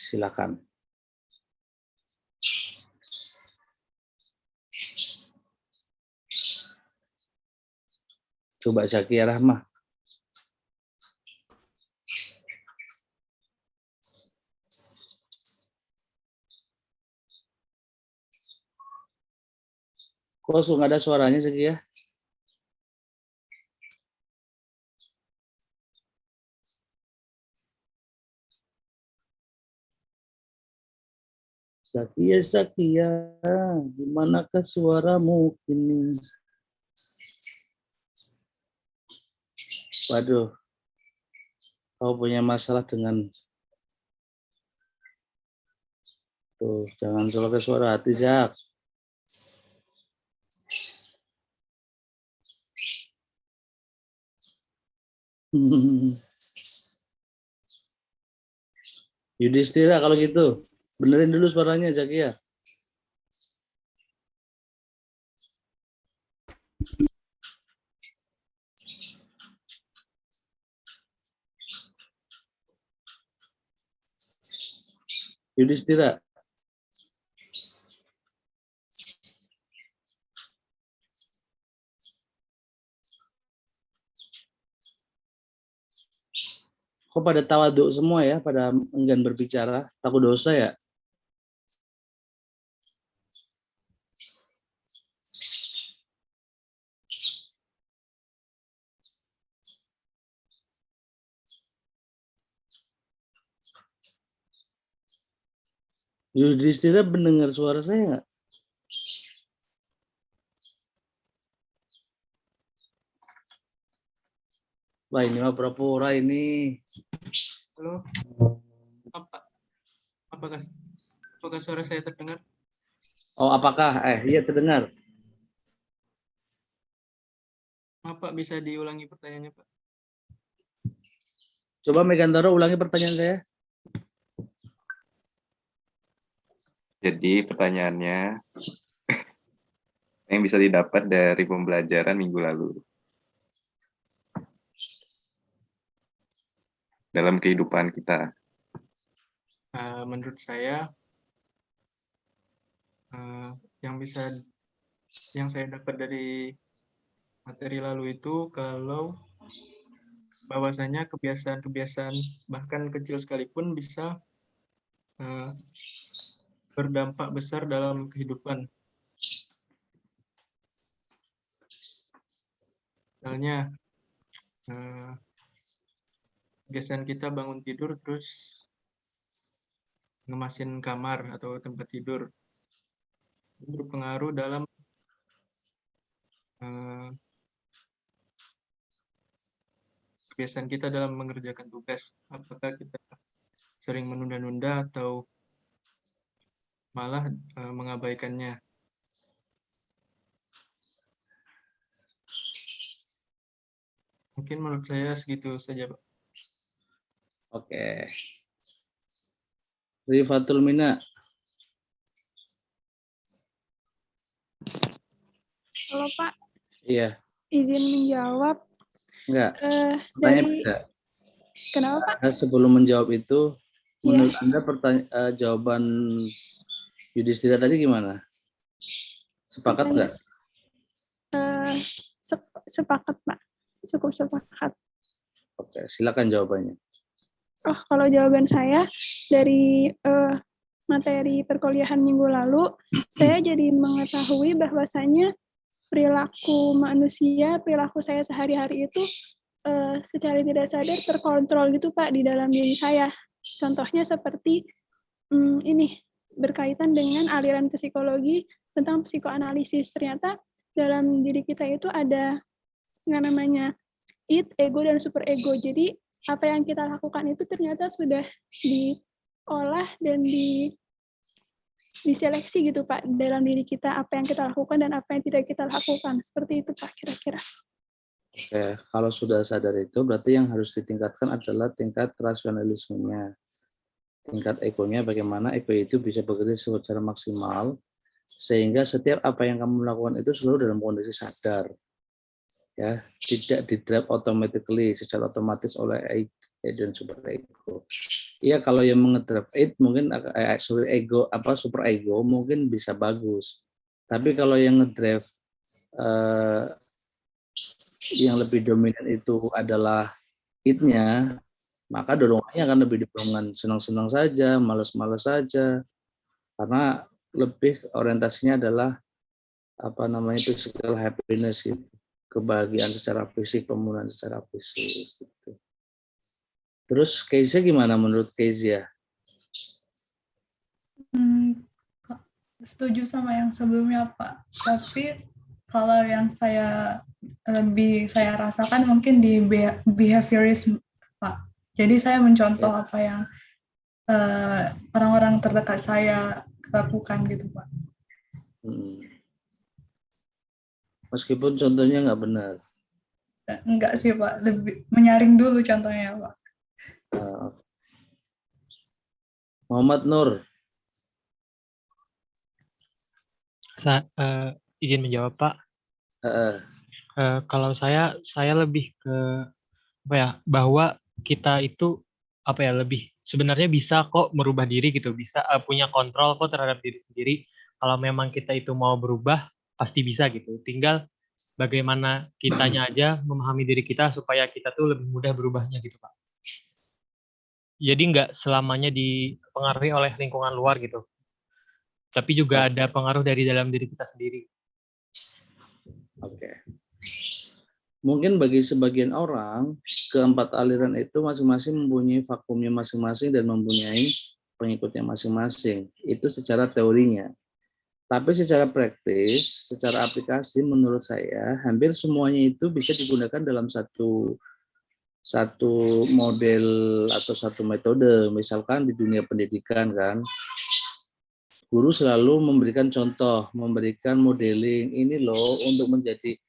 silakan. Coba Zakia Rahmah. Kok nggak ada suaranya Zakia? Zakia, Zakia, dimanakah suaramu kini? Waduh, kau punya masalah dengan tuh, jangan selalu ke suara hati, Zak. Yudhistira kalau gitu, benerin dulu suaranya, Zakia. Yudhistira. Kok pada tawaduk semua ya, pada enggan berbicara, takut dosa ya? Yudhistira mendengar suara saya nggak? Wah ini mah pura-pura ini. Halo, apakah suara saya terdengar? Oh apakah? Iya terdengar. Pak, bisa diulangi pertanyaannya, Pak? Coba Megantoro ulangi pertanyaan saya. Jadi pertanyaannya, yang bisa didapat dari pembelajaran minggu lalu dalam kehidupan kita? Menurut saya, yang saya dapat dari materi lalu itu, kalau bahwasanya kebiasaan-kebiasaan bahkan kecil sekalipun bisa berdampak besar dalam kehidupan. Misalnya, kebiasaan kita bangun tidur terus ngemasin kamar atau tempat tidur, itu berpengaruh dalam kebiasaan kita dalam mengerjakan tugas. Apakah kita sering menunda-nunda atau malah mengabaikannya. Mungkin menurut saya segitu saja, Pak. Oke. Rifatul Mina. Halo Pak. Iya. Izin menjawab. Enggak. Dari kenapa Pak? Sebelum menjawab itu, menurut Anda jawaban Yudhistira tadi gimana? Sepakat nggak? Sepakat Pak. Cukup sepakat. Oke, silakan jawabannya. Oh, kalau jawaban saya dari materi perkuliahan minggu lalu, saya jadi mengetahui bahwasanya perilaku manusia, perilaku saya sehari-hari itu secara tidak sadar terkontrol gitu Pak di dalam diri saya. Contohnya seperti ini berkaitan dengan aliran psikologi tentang psikoanalisis. Ternyata dalam diri kita itu ada yang namanya id, ego, dan super ego. Jadi apa yang kita lakukan itu ternyata sudah diolah dan diseleksi gitu Pak dalam diri kita, apa yang kita lakukan dan apa yang tidak kita lakukan. Seperti itu Pak kira-kira. Oke, kalau sudah sadar itu berarti yang harus ditingkatkan adalah tingkat rasionalismenya. Tingkat egonya bagaimana ego itu bisa bekerja secara maksimal sehingga setiap apa yang kamu lakukan itu selalu dalam kondisi sadar. Ya, tidak di-drive automatically secara otomatis oleh ego dan super ego. Iya, kalau yang mengedrive it mungkin super ego mungkin bisa bagus. Tapi kalau yang ngedrive yang lebih dominan itu adalah it-nya, maka dorongannya akan lebih dorongan senang-senang saja, malas-malas saja, karena lebih orientasinya adalah physical happiness gitu, kebahagiaan secara fisik, pemulihan secara fisik. Gitu. Terus Kezia gimana menurut Kezia? Setuju sama yang sebelumnya Pak. Tapi kalau yang saya rasakan mungkin di behaviorism Pak. Jadi saya mencontoh apa yang orang-orang terdekat saya lakukan gitu Pak. Meskipun contohnya nggak benar. Enggak sih Pak, lebih menyaring dulu contohnya Pak. Muhammad Nur. Izin menjawab Pak. Kalau saya lebih ke bahwa kita itu lebih sebenarnya bisa kok merubah diri gitu, bisa punya kontrol kok terhadap diri sendiri. Kalau memang kita itu mau berubah pasti bisa gitu. Tinggal bagaimana kitanya aja memahami diri kita supaya kita tuh lebih mudah berubahnya gitu Pak. Jadi nggak selamanya dipengaruhi oleh lingkungan luar gitu. Tapi juga ada pengaruh dari dalam diri kita sendiri. Oke. Mungkin bagi sebagian orang, keempat aliran itu masing-masing mempunyai vakumnya masing-masing dan mempunyai pengikutnya masing-masing. Itu secara teorinya. Tapi secara praktis, secara aplikasi menurut saya, hampir semuanya itu bisa digunakan dalam satu model atau satu metode. Misalkan di dunia pendidikan kan, guru selalu memberikan contoh, memberikan modeling, ini loh untuk menjadi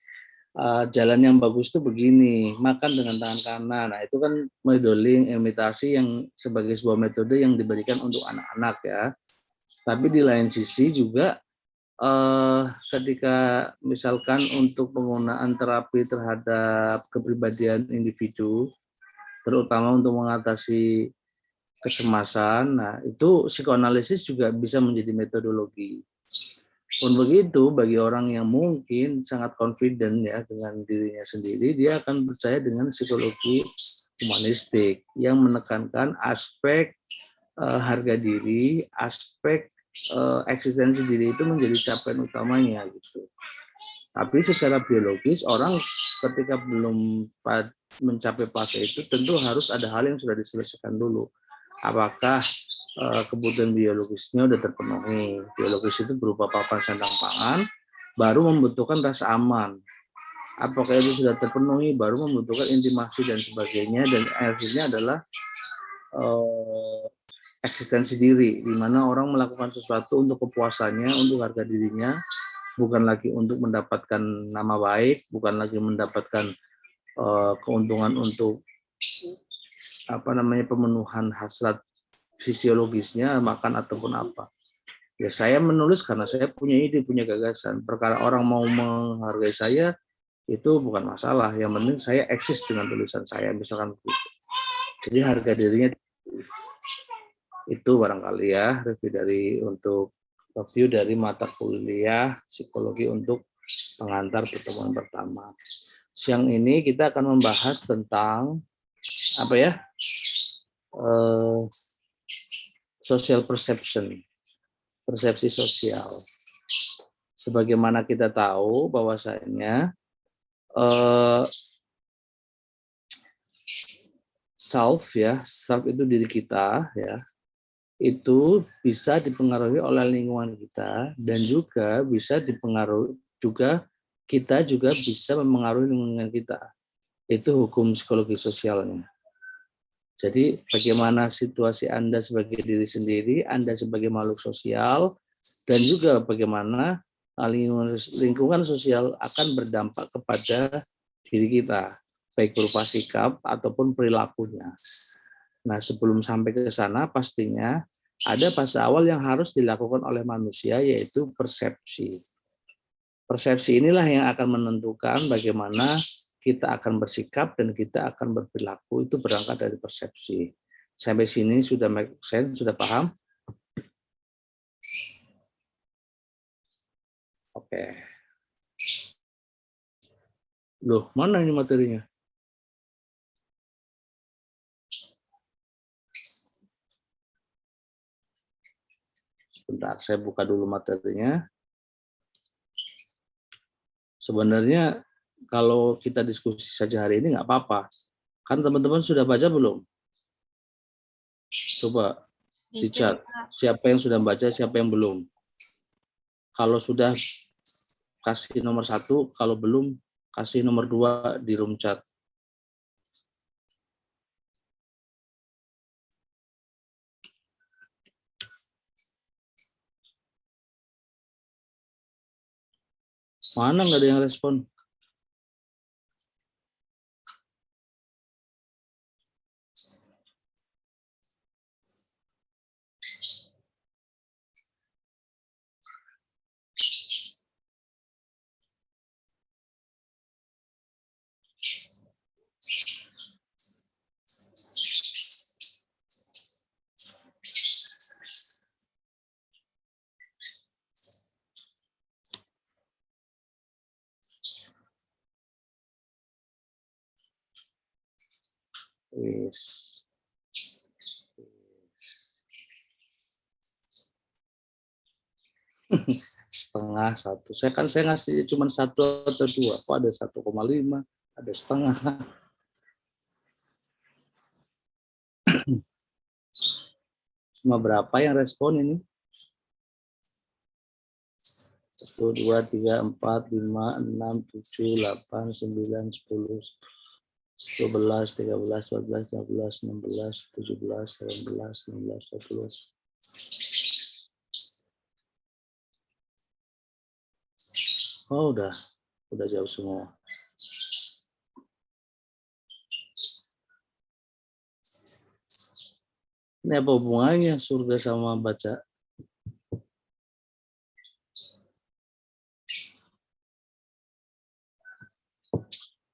jalan yang bagus itu begini, makan dengan tangan kanan. Nah itu kan modeling, imitasi yang sebagai sebuah metode yang diberikan untuk anak-anak ya. Tapi di lain sisi juga ketika misalkan untuk penggunaan terapi terhadap kepribadian individu, terutama untuk mengatasi kecemasan, nah itu psikoanalisis juga bisa menjadi metodologi. Pun begitu, bagi orang yang mungkin sangat confident ya dengan dirinya sendiri, dia akan percaya dengan psikologi humanistik yang menekankan aspek harga diri, aspek eksistensi diri itu menjadi capaian utamanya gitu. Tapi secara biologis orang ketika belum mencapai fase itu tentu harus ada hal yang sudah diselesaikan dulu. Apakah kebutuhan biologisnya sudah terpenuhi? Biologis itu berupa papan sandang pangan, baru membutuhkan rasa aman. Apakah itu sudah terpenuhi? Baru membutuhkan intimasi dan sebagainya. Dan akhirnya adalah eksistensi diri, di mana orang melakukan sesuatu untuk kepuasannya, untuk harga dirinya, bukan lagi untuk mendapatkan nama baik, bukan lagi mendapatkan keuntungan untuk pemenuhan hasrat fisiologisnya, makan ataupun apa. Ya saya menulis karena saya punya ide, punya gagasan. Perkara orang mau menghargai saya itu bukan masalah. Yang penting saya eksis dengan tulisan saya, misalkan begitu. Jadi harga dirinya itu barangkali ya untuk review dari mata kuliah psikologi untuk pengantar pertemuan pertama. Siang ini kita akan membahas tentang social perception, persepsi sosial. Sebagaimana kita tahu bahwasanya self itu diri kita ya. Itu bisa dipengaruhi oleh lingkungan kita dan juga bisa dipengaruhi kita juga bisa mempengaruhi lingkungan kita. Itu hukum psikologi sosialnya. Jadi bagaimana situasi Anda sebagai diri sendiri, Anda sebagai makhluk sosial, dan juga bagaimana lingkungan sosial akan berdampak kepada diri kita, baik berupa sikap ataupun perilakunya. Nah, sebelum sampai ke sana, pastinya ada fase awal yang harus dilakukan oleh manusia, yaitu persepsi. Persepsi inilah yang akan menentukan bagaimana kita akan bersikap dan kita akan berperilaku, itu berangkat dari persepsi. Sampai sini sudah make sense, sudah paham? Oke. Loh, mana ini materinya? Sebentar, saya buka dulu materinya. Sebenarnya kalau kita diskusi saja hari ini nggak apa-apa. Kan teman-teman sudah baca belum? Coba di chat. Siapa yang sudah baca, siapa yang belum. Kalau sudah, kasih nomor 1. Kalau belum, kasih nomor 2 di room chat. Mana nggak ada yang respon? Wis. Setengah 1. Saya ngasih cuma 1 atau 2. Kok ada 1,5, ada setengah. Cuma berapa yang respon ini? 1, 2, 3, 4, 5, 6, 7, 8, 9, 10, 11, 13, 14, 15, 16, 17, 18, 19, 20. Oh, udah jauh semua. Ini apa hubungannya surga sama baca?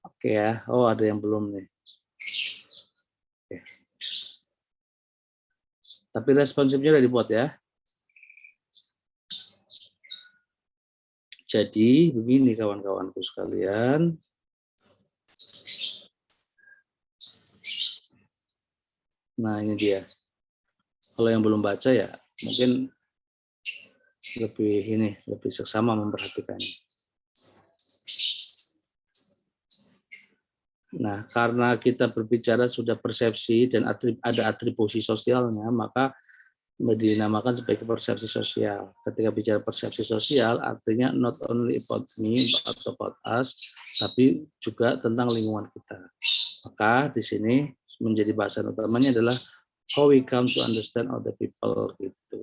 Oke ya. Oh, ada yang belum nih. Oke. Tapi responsifnya udah dibuat ya. Jadi begini kawan-kawanku sekalian. Nah, ini dia. Kalau yang belum baca ya mungkin lebih seksama memperhatikannya. Nah, karena kita berbicara sudah persepsi dan ada atribusi sosialnya, maka dinamakan sebagai persepsi sosial. Ketika bicara persepsi sosial, artinya not only about me atau about us, tapi juga tentang lingkungan kita. Maka di sini menjadi bahasan utamanya adalah how we come to understand other people gitu.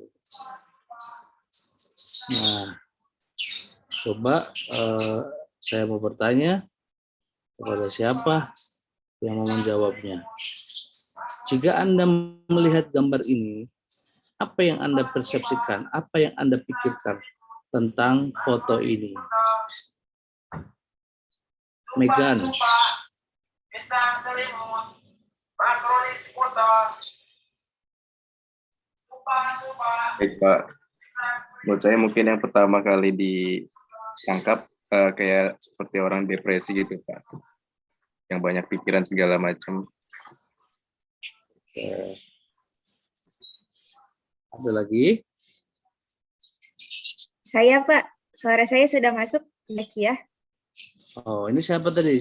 Nah, coba saya mau bertanya kepada siapa yang mau menjawabnya. Jika Anda melihat gambar ini, apa yang Anda persepsikan, apa yang Anda pikirkan tentang foto ini? Megan. Baik Pak, menurut saya mungkin yang pertama kali ditangkap kayak seperti orang depresi gitu Pak, yang banyak pikiran segala macam. Ada lagi? Saya Pak, suara saya sudah masuk, Zaki ya. Oh, ini siapa tadi?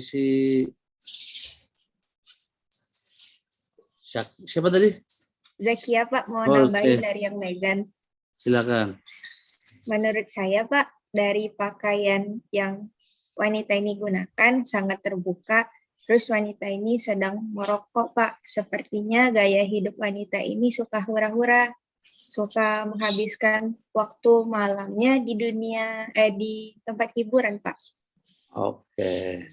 Siapa tadi? Zakia Pak, mau Oh, nambahin oke. dari yang Megan. Silakan. Menurut saya Pak, dari pakaian yang wanita ini gunakan sangat terbuka, terus wanita ini sedang merokok Pak. Sepertinya gaya hidup wanita ini suka hura-hura, suka menghabiskan waktu malamnya di di tempat hiburan Pak. Oke.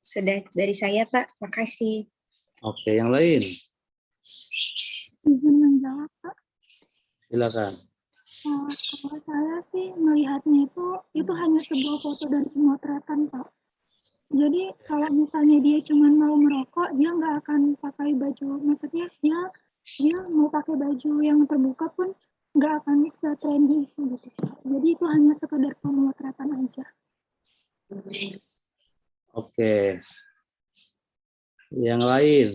Sudah dari saya Pak, makasih. Oke, yang lain. Izin menjawab, Pak. Silakan. Kalau saya sih melihatnya itu hanya sebuah foto dari pemotretan, Pak. Jadi kalau misalnya dia cuma mau merokok, dia nggak akan pakai baju. Maksudnya dia mau pakai baju yang terbuka pun nggak akan se-trendy itu gitu. Jadi itu hanya sekedar pemotretan aja. Oke. Yang lain.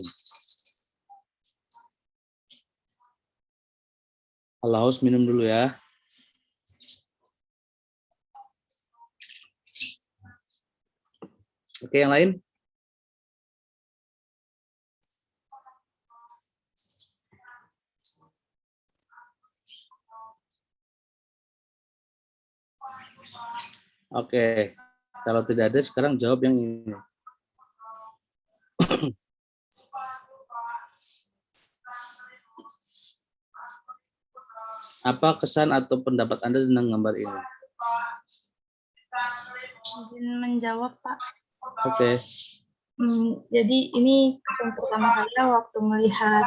Kalau haus minum dulu ya. Oke, yang lain? Oke. Kalau tidak ada, sekarang jawab yang ini. Apa kesan atau pendapat Anda tentang gambar ini? Izin menjawab, Pak. Oke. Jadi ini kesan pertama saya waktu melihat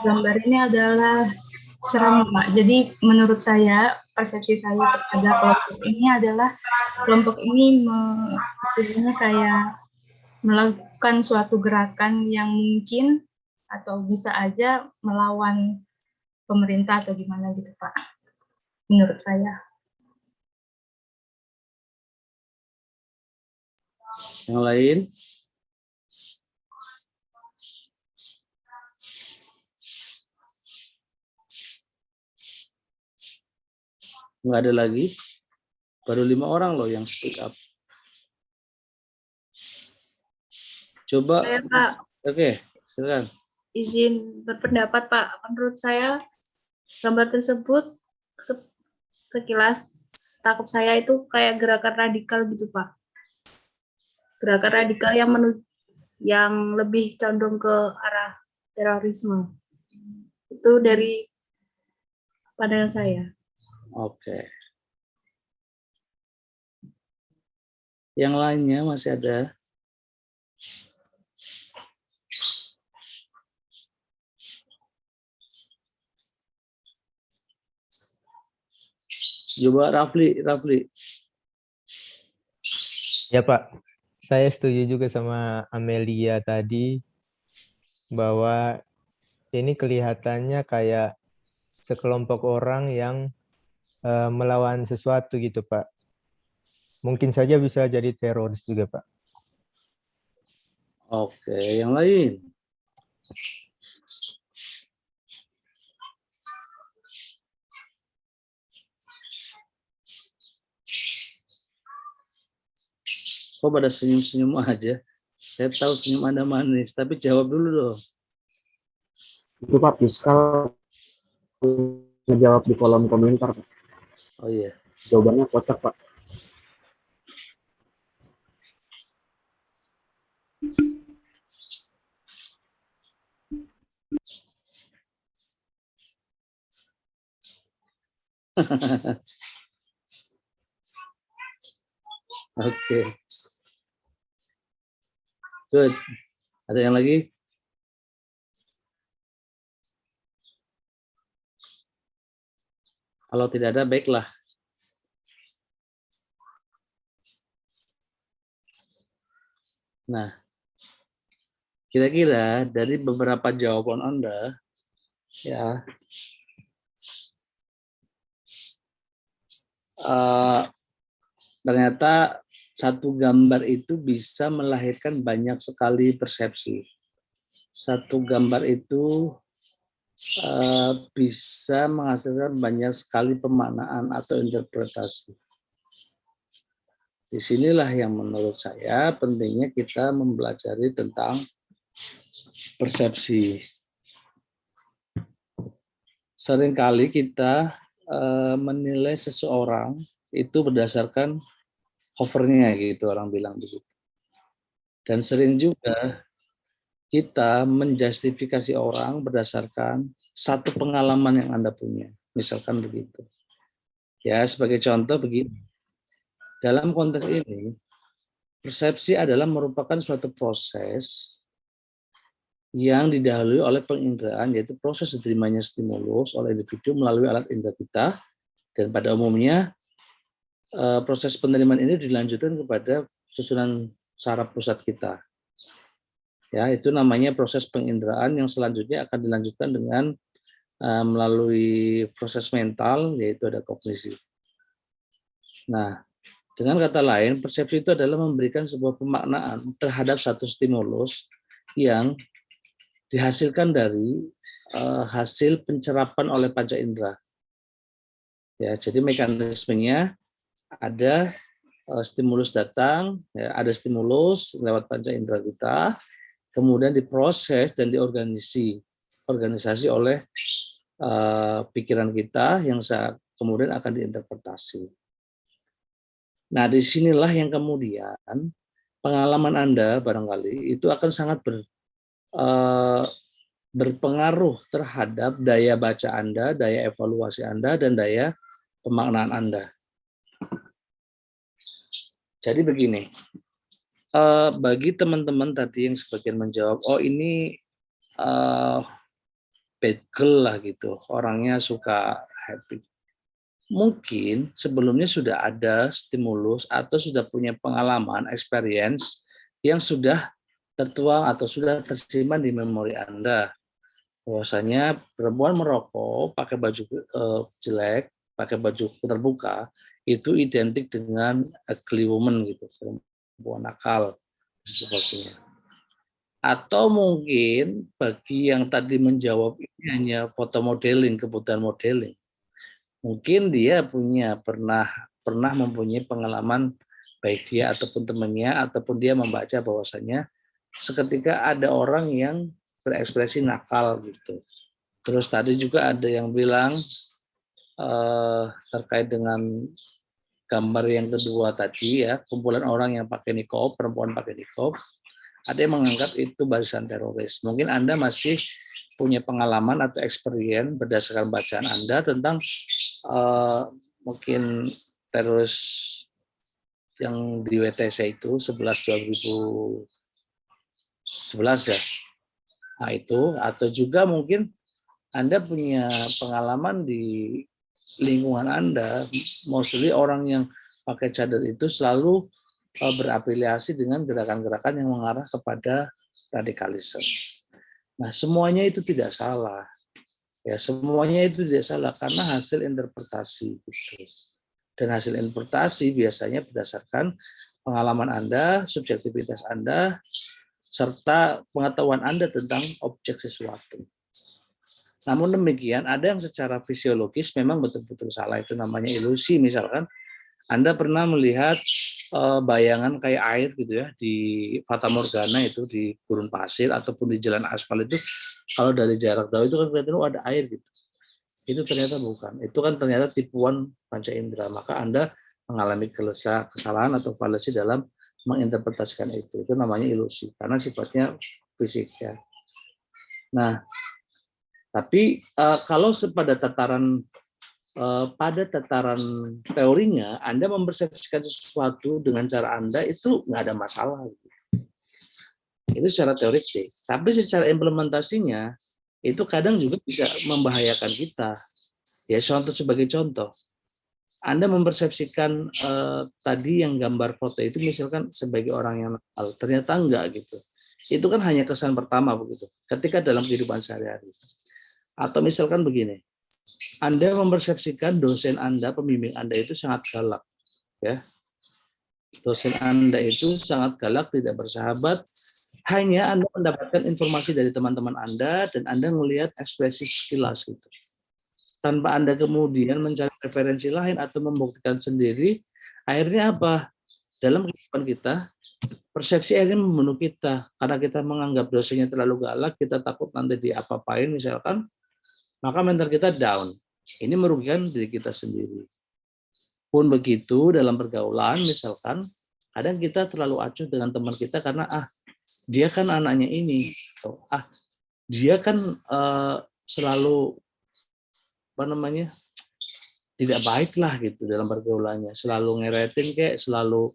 gambar ini adalah serem, Pak. Jadi menurut saya, persepsi saya kepada kelompok ini adalah kelompok ini kayak melakukan suatu gerakan yang mungkin atau bisa aja melawan pemerintah atau gimana gitu, Pak. Menurut saya. Yang lain? Nggak ada lagi? Baru 5 orang loh yang speak up. Coba. Saya, Pak. Oke, silakan. Izin berpendapat, Pak. Menurut saya, gambar tersebut sekilas takut saya itu kayak gerakan radikal gitu, Pak. Gerakan radikal yang lebih condong ke arah terorisme. Itu dari pandangan saya. Oke. Yang lainnya masih ada? Coba Rafli. Ya Pak, saya setuju juga sama Amelia tadi bahwa ini kelihatannya kayak sekelompok orang yang melawan sesuatu gitu Pak. Mungkin saja bisa jadi teroris juga Pak. Oke, yang lain? Kok pada senyum-senyum aja? Saya tahu senyum Anda manis, tapi jawab dulu dong. Itu Pak, Fiskal ngejawab di kolom komentar Pak. Oh iya. Jawabannya kocak Pak. Oke. Good. Ada yang lagi? Kalau tidak ada, baiklah. Nah, kira-kira dari beberapa jawaban Anda, ya, ternyata satu gambar itu bisa melahirkan banyak sekali persepsi. Satu gambar itu bisa menghasilkan banyak sekali pemaknaan atau interpretasi. Disinilah yang menurut saya pentingnya kita mempelajari tentang persepsi. Seringkali kita menilai seseorang itu berdasarkan covernya gitu, orang bilang begitu. Dan sering juga kita menjustifikasi orang berdasarkan satu pengalaman yang Anda punya. Misalkan begitu. Ya, sebagai contoh begini. Dalam konteks ini, persepsi adalah merupakan suatu proses yang didahului oleh penginderaan, yaitu proses diterimanya stimulus oleh individu melalui alat indera kita, dan pada umumnya proses penerimaan ini dilanjutkan kepada susunan saraf pusat kita. Ya, itu namanya proses penginderaan yang selanjutnya akan dilanjutkan dengan melalui proses mental, yaitu ada kognisi. Nah, dengan kata lain, persepsi itu adalah memberikan sebuah pemaknaan terhadap satu stimulus yang dihasilkan dari hasil pencerapan oleh panca indera. Ya, jadi mekanismenya ada stimulus datang, ya, ada stimulus lewat panca indera kita, kemudian diproses dan diorganisasi oleh pikiran kita yang kemudian akan diinterpretasi. Nah, disinilah yang kemudian pengalaman Anda barangkali itu akan sangat berpengaruh terhadap daya baca Anda, daya evaluasi Anda, dan daya pemaknaan Anda. Jadi begini, bagi teman-teman tadi yang sebagian menjawab, oh ini bad girl lah gitu, orangnya suka happy. Mungkin sebelumnya sudah ada stimulus atau sudah punya pengalaman, experience yang sudah tertuang atau sudah tersimpan di memori Anda. Bahwasanya perempuan merokok, pakai baju jelek, pakai baju terbuka, itu identik dengan ugly woman gitu, perempuan nakal, sebagainya. Atau mungkin bagi yang tadi menjawab ini hanya foto modeling, kebutuhan modeling. Mungkin dia pernah mempunyai pengalaman baik dia ataupun temannya ataupun dia membaca bahwasanya seketika ada orang yang berekspresi nakal gitu. Terus tadi juga ada yang bilang terkait dengan gambar yang kedua tadi ya, kumpulan orang yang pakai niqab, perempuan pakai niqab, ada yang menganggap itu barisan teroris. Mungkin Anda masih punya pengalaman atau experience berdasarkan bacaan Anda tentang mungkin teroris yang di WTC itu 2011 ya. Nah itu, atau juga mungkin Anda punya pengalaman di lingkungan Anda, mostly orang yang pakai cadar itu selalu berafiliasi dengan gerakan-gerakan yang mengarah kepada radikalisme. Nah, semuanya itu tidak salah. Ya, semuanya itu tidak salah karena hasil interpretasi gitu. Dan hasil interpretasi biasanya berdasarkan pengalaman Anda, subjektivitas Anda, serta pengetahuan Anda tentang objek sesuatu. Namun demikian, ada yang secara fisiologis memang betul-betul salah, itu namanya ilusi. Misalkan Anda pernah melihat bayangan kayak air gitu ya di Fata Morgana itu di gurun pasir ataupun di jalan aspal itu, kalau dari jarak jauh itu kan kelihatan ada air gitu. Itu ternyata bukan. Itu kan ternyata tipuan panca indera. Maka Anda mengalami kesalahan atau fallacy dalam menginterpretasikan itu. Itu namanya ilusi karena sifatnya fisik ya. Nah, tapi kalau pada tataran teorinya, Anda mempersepsikan sesuatu dengan cara Anda itu nggak ada masalah. Itu secara teoritik. Tapi secara implementasinya, itu kadang juga bisa membahayakan kita. Ya, sebagai contoh, Anda mempersepsikan tadi yang gambar foto itu misalkan sebagai orang yang nakal, ternyata enggak gitu. Itu kan hanya kesan pertama begitu. Ketika dalam kehidupan sehari-hari. Atau misalkan begini, Anda mempersepsikan dosen Anda, pembimbing Anda itu sangat galak, ya. Dosen Anda itu sangat galak, tidak bersahabat. Hanya Anda mendapatkan informasi dari teman-teman Anda dan Anda melihat ekspresi sekilas gitu. Tanpa Anda kemudian mencari referensi lain atau membuktikan sendiri, akhirnya apa? Dalam kehidupan kita, persepsi akhirnya membunuh kita karena kita menganggap dosennya terlalu galak, kita takut nanti diapa-apain misalkan. Maka mental kita down. Ini merugikan diri kita sendiri. Pun begitu dalam pergaulan, misalkan, kadang kita terlalu acuh dengan teman kita karena dia kan anaknya ini, dia kan selalu tidak baik lah gitu dalam pergaulannya, selalu ngeretin kayak selalu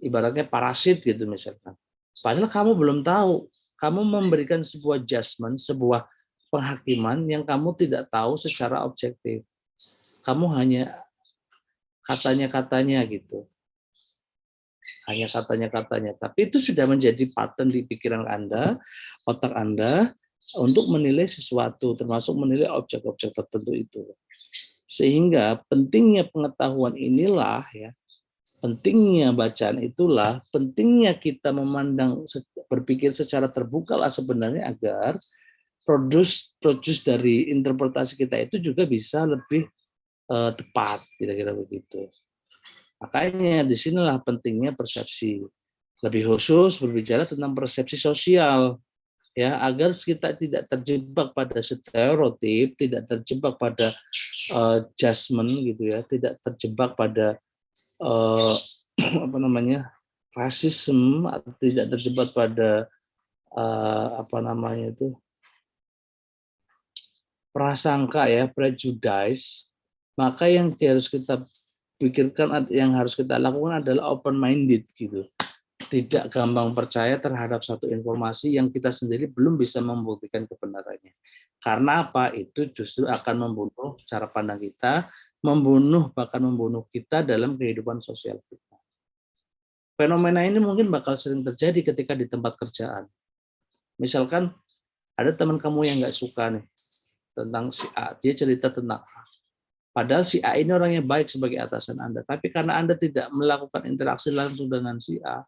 ibaratnya parasit gitu misalkan. Padahal kamu belum tahu, kamu memberikan sebuah judgment, sebuah penghakiman yang kamu tidak tahu secara objektif. Kamu hanya katanya-katanya gitu. hanya katanya-katanya. Tapi itu sudah menjadi pattern di pikiran Anda, otak Anda, untuk menilai sesuatu, termasuk menilai objek-objek tertentu itu. Sehingga pentingnya pengetahuan inilah, ya, pentingnya bacaan itulah, pentingnya kita memandang, berpikir secara terbuka lah sebenarnya, agar produce dari interpretasi kita itu juga bisa lebih tepat, kira-kira begitu. Makanya disinilah pentingnya persepsi. Lebih khusus berbicara tentang persepsi sosial, ya, agar kita tidak terjebak pada stereotip, tidak terjebak pada judgment gitu ya, tidak terjebak pada apa namanya, rasisme, atau tidak terjebak pada apa namanya itu, prasangka ya, prejudice. Maka yang harus kita pikirkan, yang harus kita lakukan adalah open minded gitu. Tidak gampang percaya terhadap satu informasi yang kita sendiri belum bisa membuktikan kebenarannya. Karena apa? Itu justru akan membunuh cara pandang kita, bahkan membunuh kita dalam kehidupan sosial kita. Fenomena ini mungkin bakal sering terjadi ketika di tempat kerjaan. Misalkan ada teman kamu yang nggak suka nih tentang si A, dia cerita tentang A. Padahal si A ini orangnya baik sebagai atasan Anda, tapi karena Anda tidak melakukan interaksi langsung dengan si A,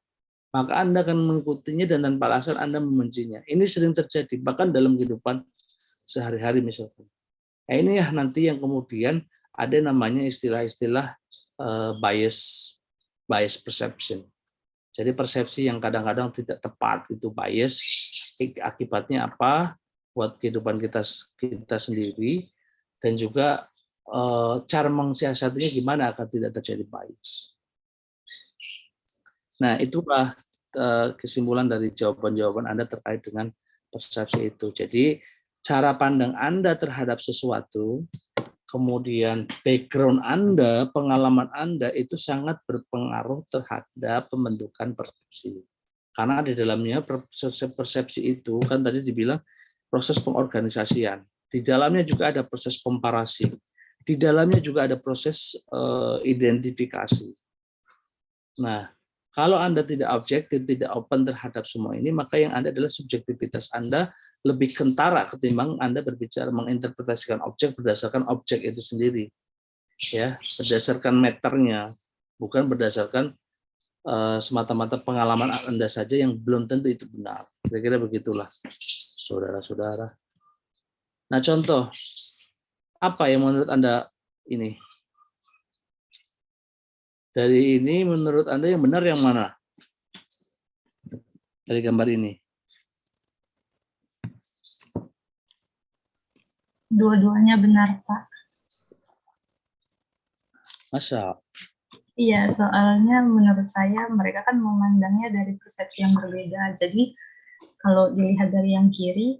maka Anda akan mengikutinya dan tanpa alasan Anda membencinya. Ini sering terjadi, bahkan dalam kehidupan sehari-hari misalkan. Nah, ini ya nanti yang kemudian ada namanya istilah-istilah bias perception. Jadi persepsi yang kadang-kadang tidak tepat itu bias. Akibatnya apa buat kehidupan kita sendiri, dan juga cara mensiasatinya gimana agar tidak terjadi bias. Nah, itulah kesimpulan dari jawaban-jawaban Anda terkait dengan persepsi itu. Jadi, cara pandang Anda terhadap sesuatu, kemudian background Anda, pengalaman Anda itu sangat berpengaruh terhadap pembentukan persepsi. Karena di dalamnya persepsi itu kan tadi dibilang proses pengorganisasian. Di dalamnya juga ada proses komparasi. Di dalamnya juga ada proses identifikasi. Nah, kalau Anda tidak objektif, tidak open terhadap semua ini, maka yang ada adalah subjektivitas Anda lebih kentara ketimbang Anda berbicara menginterpretasikan objek berdasarkan objek itu sendiri. Ya, berdasarkan meternya, bukan berdasarkan semata-mata pengalaman Anda saja yang belum tentu itu benar. Kira-kira begitulah, saudara-saudara. Nah, contoh apa yang menurut Anda ini? Dari ini menurut Anda yang benar yang mana? Dari gambar ini. Dua-duanya benar, Pak. Masa? Iya, soalnya menurut saya mereka kan memandangnya dari persepsi yang berbeda. Jadi kalau dilihat dari yang kiri,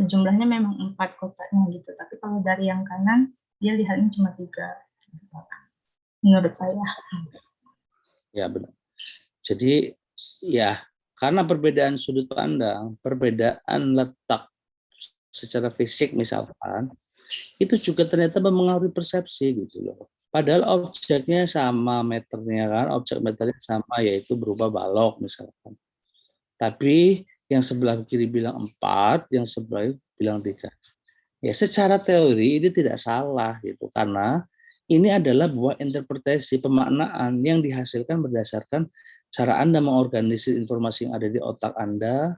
jumlahnya memang 4 kotaknya gitu. Tapi kalau dari yang kanan, dia lihatnya cuma 3. Menurut saya. Ya, benar. Jadi, ya, karena perbedaan sudut pandang, perbedaan letak secara fisik misalkan, itu juga ternyata mempengaruhi persepsi gitu loh. Padahal objeknya sama meternya kan, objek meternya sama, yaitu berupa balok misalkan. Tapi yang sebelah kiri bilang 4, yang sebelah bilang 3. Ya, secara teori ini tidak salah gitu, karena ini adalah buah interpretasi pemaknaan yang dihasilkan berdasarkan cara Anda mengorganisir informasi yang ada di otak Anda,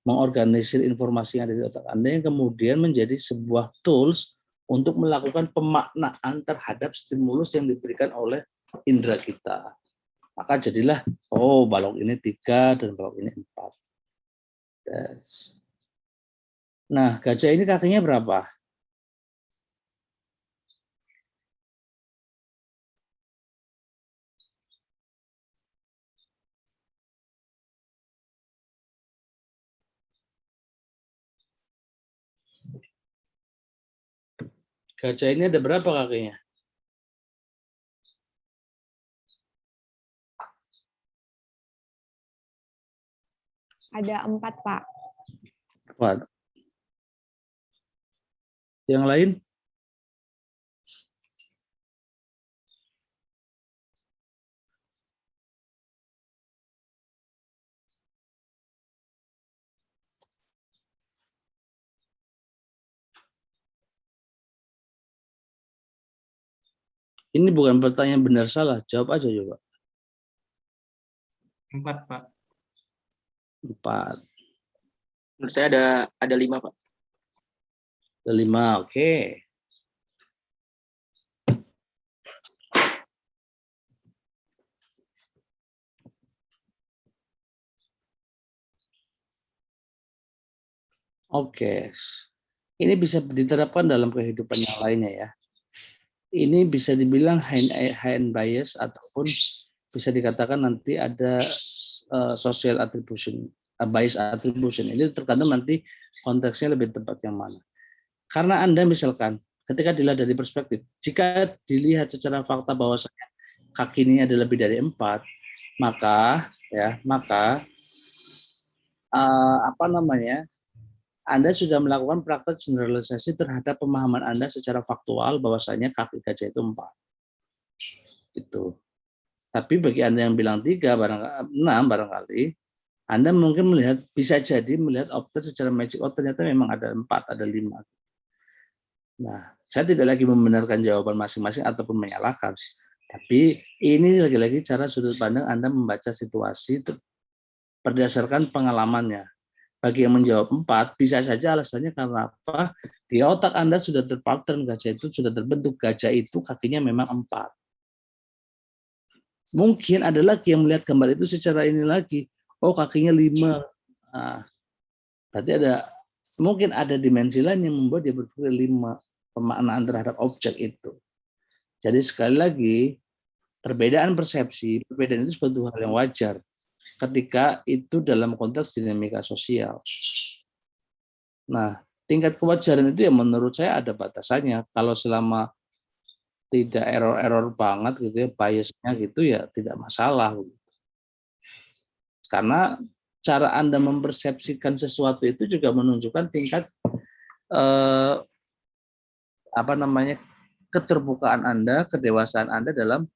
mengorganisir informasi yang ada di otak Anda yang kemudian menjadi sebuah tools untuk melakukan pemaknaan terhadap stimulus yang diberikan oleh indera kita. Maka jadilah, oh balok ini 3 dan balok ini 4. Yes. Nah, gajah ini kakinya berapa? Gajah ini ada berapa kakinya? Ada 4, Pak. 4. Yang lain? Ini bukan pertanyaan benar salah, jawab aja coba. 4, Pak. 4. Menurut saya ada 5, Pak. Ada 5, oke. Oke. Ini bisa diterapkan dalam kehidupan yang lainnya ya. Ini bisa dibilang high end bias ataupun bisa dikatakan nanti ada social attribution, bias attribution. Ini tergantung nanti konteksnya lebih tepat yang mana. Karena Anda misalkan ketika dilihat dari perspektif, jika dilihat secara fakta bahwasanya kaki ini ada lebih dari 4, maka Anda sudah melakukan praktek generalisasi terhadap pemahaman Anda secara faktual bahwasanya kaki gajah itu 4. Itu. Tapi bagi Anda yang bilang 6 barangkali, Anda mungkin bisa jadi melihat objek secara magic, oh ternyata memang ada 4, ada 5. Nah, saya tidak lagi membenarkan jawaban masing-masing ataupun menyalahkan. Tapi ini lagi-lagi cara sudut pandang Anda membaca situasi berdasarkan pengalamannya. Bagi yang menjawab 4, bisa saja alasannya karena apa? Di otak Anda sudah terpattern, gajah itu sudah terbentuk. Gajah itu kakinya memang 4. Mungkin ada lagi yang melihat gambar itu secara ini lagi. Oh, kakinya 5. Nah, berarti mungkin ada dimensi lain yang membuat dia berpikir 5. Pemaknaan terhadap objek itu. Jadi sekali lagi, perbedaan persepsi, perbedaan itu suatu hal yang wajar ketika itu dalam konteks dinamika sosial. Nah, tingkat kewajaran itu ya menurut saya ada batasannya. Kalau selama tidak error banget gitu ya, biasnya gitu ya tidak masalah. Karena cara Anda mempersepsikan sesuatu itu juga menunjukkan tingkat keterbukaan Anda, kedewasaan Anda dalam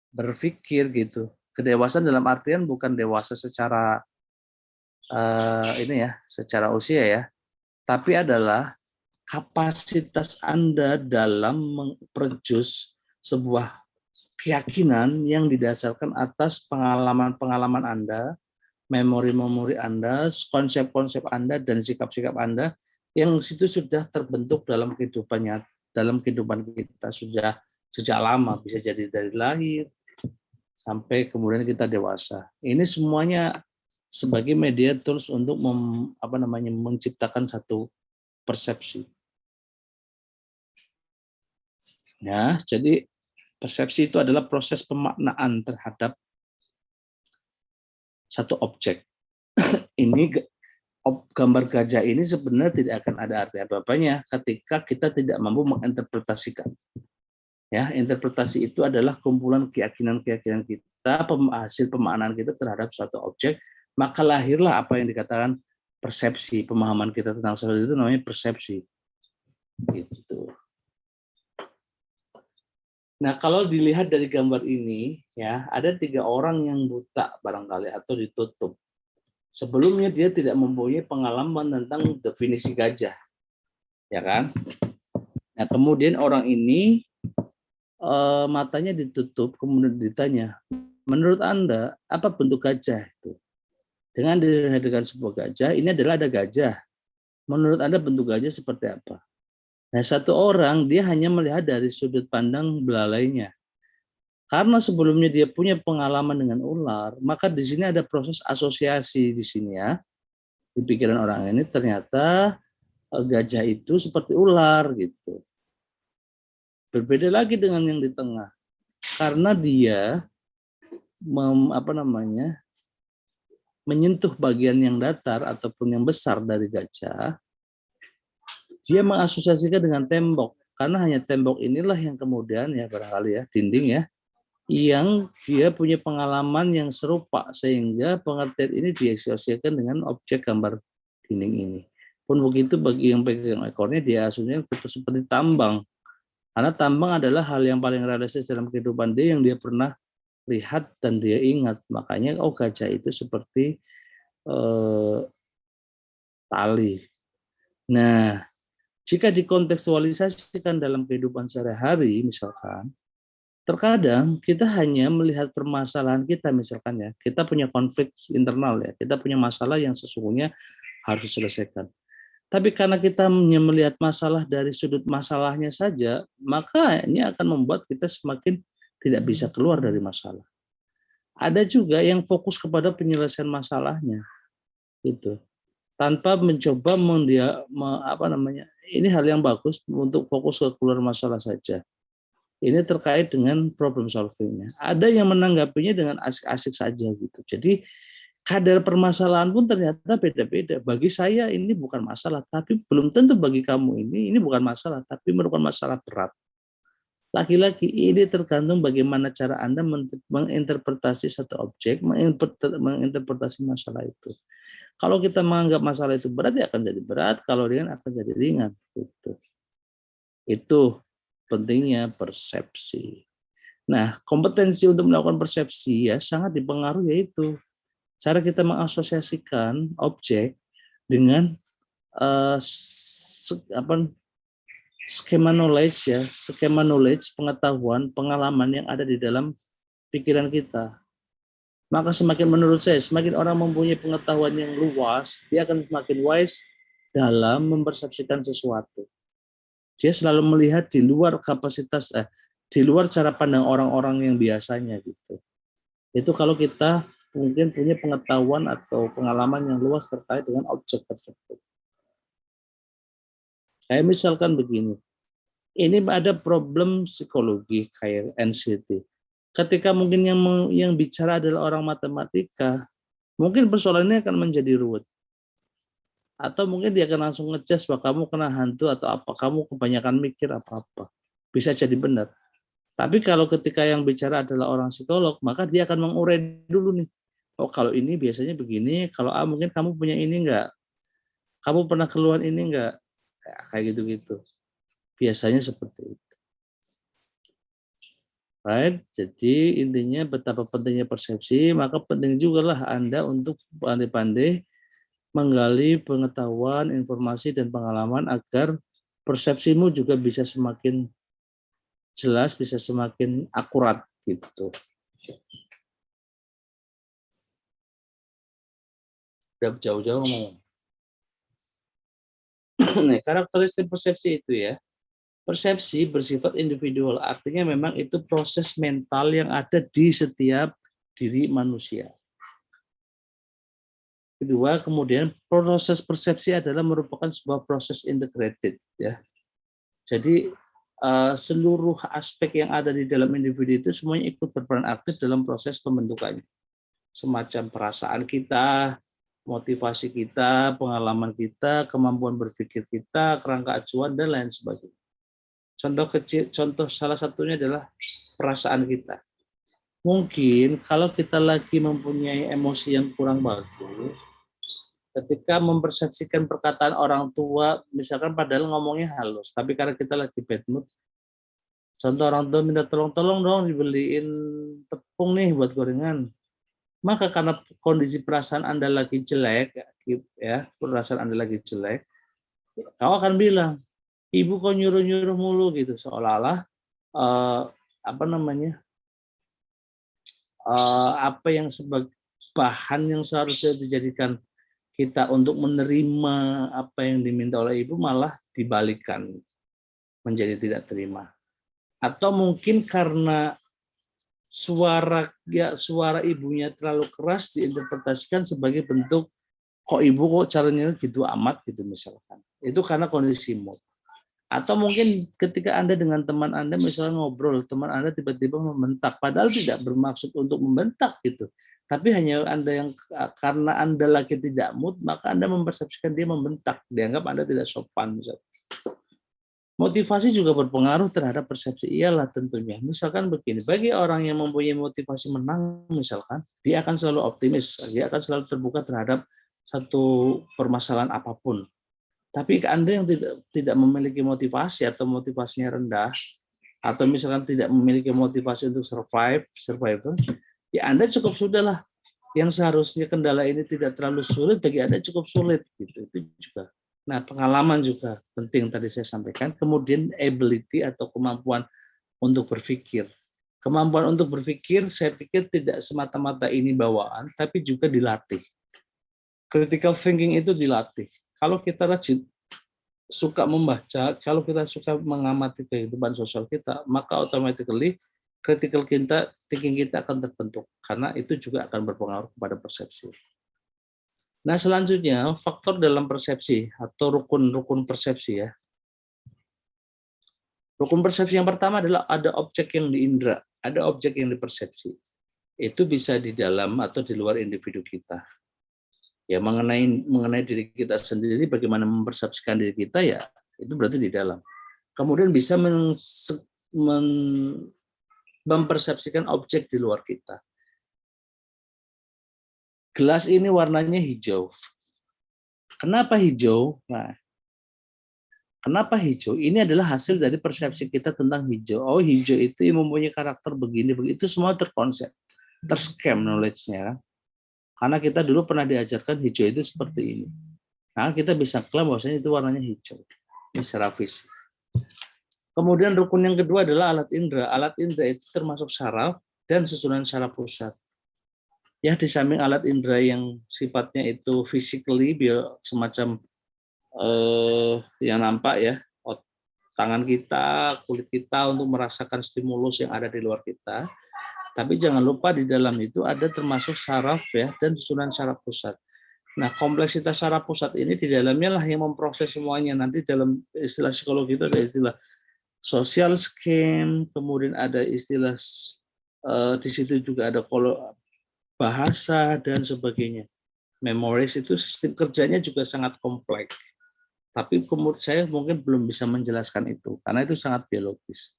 berpikir gitu. Kedewasaan dalam artian bukan dewasa secara secara usia ya, tapi adalah kapasitas Anda dalam memperjus sebuah keyakinan yang didasarkan atas pengalaman-pengalaman Anda, memori-memori Anda, konsep-konsep Anda, dan sikap-sikap Anda yang situ sudah terbentuk dalam kehidupan kita sudah sejak lama, bisa jadi dari lahir sampai kemudian kita dewasa. Ini semuanya sebagai media tools untuk menciptakan satu persepsi. Ya, jadi persepsi itu adalah proses pemaknaan terhadap satu objek. Ini gambar gajah ini sebenarnya tidak akan ada arti apa-apanya ketika kita tidak mampu menginterpretasikan. Ya, interpretasi itu adalah kumpulan keyakinan-keyakinan kita, hasil pemaknaan kita terhadap suatu objek, maka lahirlah apa yang dikatakan persepsi, pemahaman kita tentang sesuatu itu namanya persepsi. Gitu. Nah, kalau dilihat dari gambar ini, ya ada 3 orang yang buta barangkali atau ditutup. Sebelumnya dia tidak mempunyai pengalaman tentang definisi gajah, ya kan? Nah, kemudian orang ini matanya ditutup, kemudian ditanya, menurut Anda apa bentuk gajah itu? Dengan dihadirkan sebuah gajah, ini adalah ada gajah. Menurut Anda bentuk gajah seperti apa? Nah, satu orang dia hanya melihat dari sudut pandang belalainya. Karena sebelumnya dia punya pengalaman dengan ular, maka di sini ada proses asosiasi di sini ya. Di pikiran orang ini ternyata gajah itu seperti ular gitu. Berbeda lagi dengan yang di tengah, karena dia menyentuh bagian yang datar ataupun yang besar dari gajah, dia mengasosiasikan dengan tembok, karena hanya tembok inilah yang kemudian ya barangkali ya dinding ya, yang dia punya pengalaman yang serupa sehingga pengertian ini diasosiasikan dengan objek gambar dinding ini. Pun begitu bagi yang pegang ekornya dia asumsinya seperti tambang. Karena tambang adalah hal yang paling realistis dalam kehidupan dia yang dia pernah lihat dan dia ingat. Makanya gajah itu seperti tali. Nah, jika dikontekstualisasikan dalam kehidupan sehari-hari misalkan, terkadang kita hanya melihat permasalahan kita, misalkan ya, kita punya konflik internal ya, kita punya masalah yang sesungguhnya harus diselesaikan. Tapi karena kita hanya melihat masalah dari sudut masalahnya saja, maka ini akan membuat kita semakin tidak bisa keluar dari masalah. Ada juga yang fokus kepada penyelesaian masalahnya, gitu, tanpa mencoba ini hal yang bagus untuk fokus ke keluar masalah saja. Ini terkait dengan problem solvingnya. Ada yang menanggapinya dengan asik-asik saja gitu. Jadi kadar permasalahan pun ternyata beda-beda. Bagi saya ini bukan masalah, tapi belum tentu bagi kamu ini bukan masalah, tapi merupakan masalah berat. Lagi-lagi ini tergantung bagaimana cara Anda menginterpretasi satu objek, menginterpretasi masalah itu. Kalau kita menganggap masalah itu berat, ya akan jadi berat. Kalau ringan akan jadi ringan. Gitu. Itu pentingnya persepsi. Nah, kompetensi untuk melakukan persepsi ya sangat dipengaruhi yaitu cara kita mengasosiasikan objek dengan skema knowledge, pengetahuan, pengalaman yang ada di dalam pikiran kita. Maka semakin menurut saya, semakin orang mempunyai pengetahuan yang luas, dia akan semakin wise dalam mempersepsikan sesuatu. Dia selalu melihat di luar kapasitas, di luar cara pandang orang-orang yang biasanya gitu. Itu kalau kita mungkin punya pengetahuan atau pengalaman yang luas terkait dengan objek tersebut. Kayak misalkan begini, ini ada problem psikologi kayak NCT. Ketika mungkin yang bicara adalah orang matematika, mungkin persoalannya akan menjadi ruwet. Atau mungkin dia akan langsung ngejudge bahwa kamu kena hantu atau apa, kamu kebanyakan mikir apa-apa. Bisa jadi benar. Tapi kalau ketika yang bicara adalah orang psikolog, maka dia akan mengurai dulu nih. Oh kalau ini biasanya begini, kalau mungkin kamu punya ini enggak? Kamu pernah keluhan ini enggak? Kayak gitu-gitu. Biasanya seperti itu. Right? Jadi intinya betapa pentingnya persepsi, maka penting juga lah Anda untuk pandai-pandai menggali pengetahuan, informasi, dan pengalaman agar persepsimu juga bisa semakin jelas, bisa semakin akurat gitu. Udah jauh-jauh ngomong. Nah, karakteristik persepsi itu ya. Persepsi bersifat individual, artinya memang itu proses mental yang ada di setiap diri manusia. Kedua, kemudian proses persepsi adalah merupakan sebuah proses integrated ya. Jadi seluruh aspek yang ada di dalam individu itu semuanya ikut berperan aktif dalam proses pembentukannya. Semacam perasaan kita, motivasi kita, pengalaman kita, kemampuan berpikir kita, kerangka acuan dan lain sebagainya. Contoh salah satunya adalah perasaan kita. Mungkin kalau kita lagi mempunyai emosi yang kurang bagus, ketika mempersepsikan perkataan orang tua, misalkan padahal ngomongnya halus, tapi karena kita lagi bad mood, contoh orang tua minta tolong dong dibeliin tepung nih buat gorengan. Maka karena kondisi perasaan Anda lagi jelek, ya, perasaan Anda lagi jelek, kau akan bilang, ibu kok nyuruh-nyuruh mulu gitu, seolah-olah apa yang sebagai bahan yang seharusnya dijadikan kita untuk menerima apa yang diminta oleh ibu malah dibalikan menjadi tidak terima. Atau mungkin karena suara ibunya terlalu keras diinterpretasikan sebagai bentuk kok ibu kok caranya gitu amat gitu misalkan. Itu karena kondisi mood. Atau mungkin ketika Anda dengan teman Anda misalnya ngobrol, teman Anda tiba-tiba membentak, padahal tidak bermaksud untuk membentak gitu. Tapi hanya Anda yang karena Anda lagi tidak mood, maka Anda mempersepsikan dia membentak, dianggap Anda tidak sopan misalnya. Motivasi juga berpengaruh terhadap persepsi, iyalah tentunya. Misalkan begini, bagi orang yang mempunyai motivasi menang misalkan, dia akan selalu optimis, dia akan selalu terbuka terhadap satu permasalahan apapun. Tapi Anda yang tidak memiliki motivasi atau motivasinya rendah, atau misalkan tidak memiliki motivasi untuk survival, ya Anda cukup sudahlah. Yang seharusnya kendala ini tidak terlalu sulit, bagi Anda cukup sulit. Gitu. Itu juga. Nah, pengalaman juga penting tadi saya sampaikan. Kemudian ability atau kemampuan untuk berpikir. Kemampuan untuk berpikir, saya pikir tidak semata-mata ini bawaan, tapi juga dilatih. Critical thinking itu dilatih. Kalau kita rajin, suka membaca, kalau kita suka mengamati kehidupan sosial kita, maka automatically critical thinking kita akan terbentuk. Karena itu juga akan berpengaruh kepada persepsi. Nah, selanjutnya, faktor dalam persepsi atau rukun-rukun persepsi ya. Rukun persepsi yang pertama adalah ada objek yang diindra, ada objek yang dipersepsi. Itu bisa di dalam atau di luar individu kita. Ya, mengenai diri kita sendiri, bagaimana mempersepsikan diri kita, ya itu berarti di dalam. Kemudian bisa mempersepsikan objek di luar kita. Gelas ini warnanya hijau. Kenapa hijau? Nah, kenapa hijau? Ini adalah hasil dari persepsi kita tentang hijau. Oh, hijau itu yang mempunyai karakter begini, begitu semua terkonsep, terscam knowledge-nya. Karena kita dulu pernah diajarkan hijau itu seperti ini. Nah, kita bisa klaim bahwasanya itu warnanya hijau. Ini secara fisik. Kemudian rukun yang kedua adalah alat indera. Alat indera itu termasuk saraf dan susunan saraf pusat. Ya, di samping alat indera yang sifatnya itu physically, semacam yang nampak ya, tangan kita, kulit kita untuk merasakan stimulus yang ada di luar kita. Tapi jangan lupa di dalam itu ada termasuk saraf ya dan susunan saraf pusat. Nah, kompleksitas saraf pusat ini di dalamnya lah yang memproses semuanya. Nanti dalam istilah psikologi itu ada istilah social scheme, kemudian ada istilah di situ juga ada bahasa dan sebagainya. Memories itu sistem kerjanya juga sangat kompleks. Tapi saya mungkin belum bisa menjelaskan itu, karena itu sangat biologis.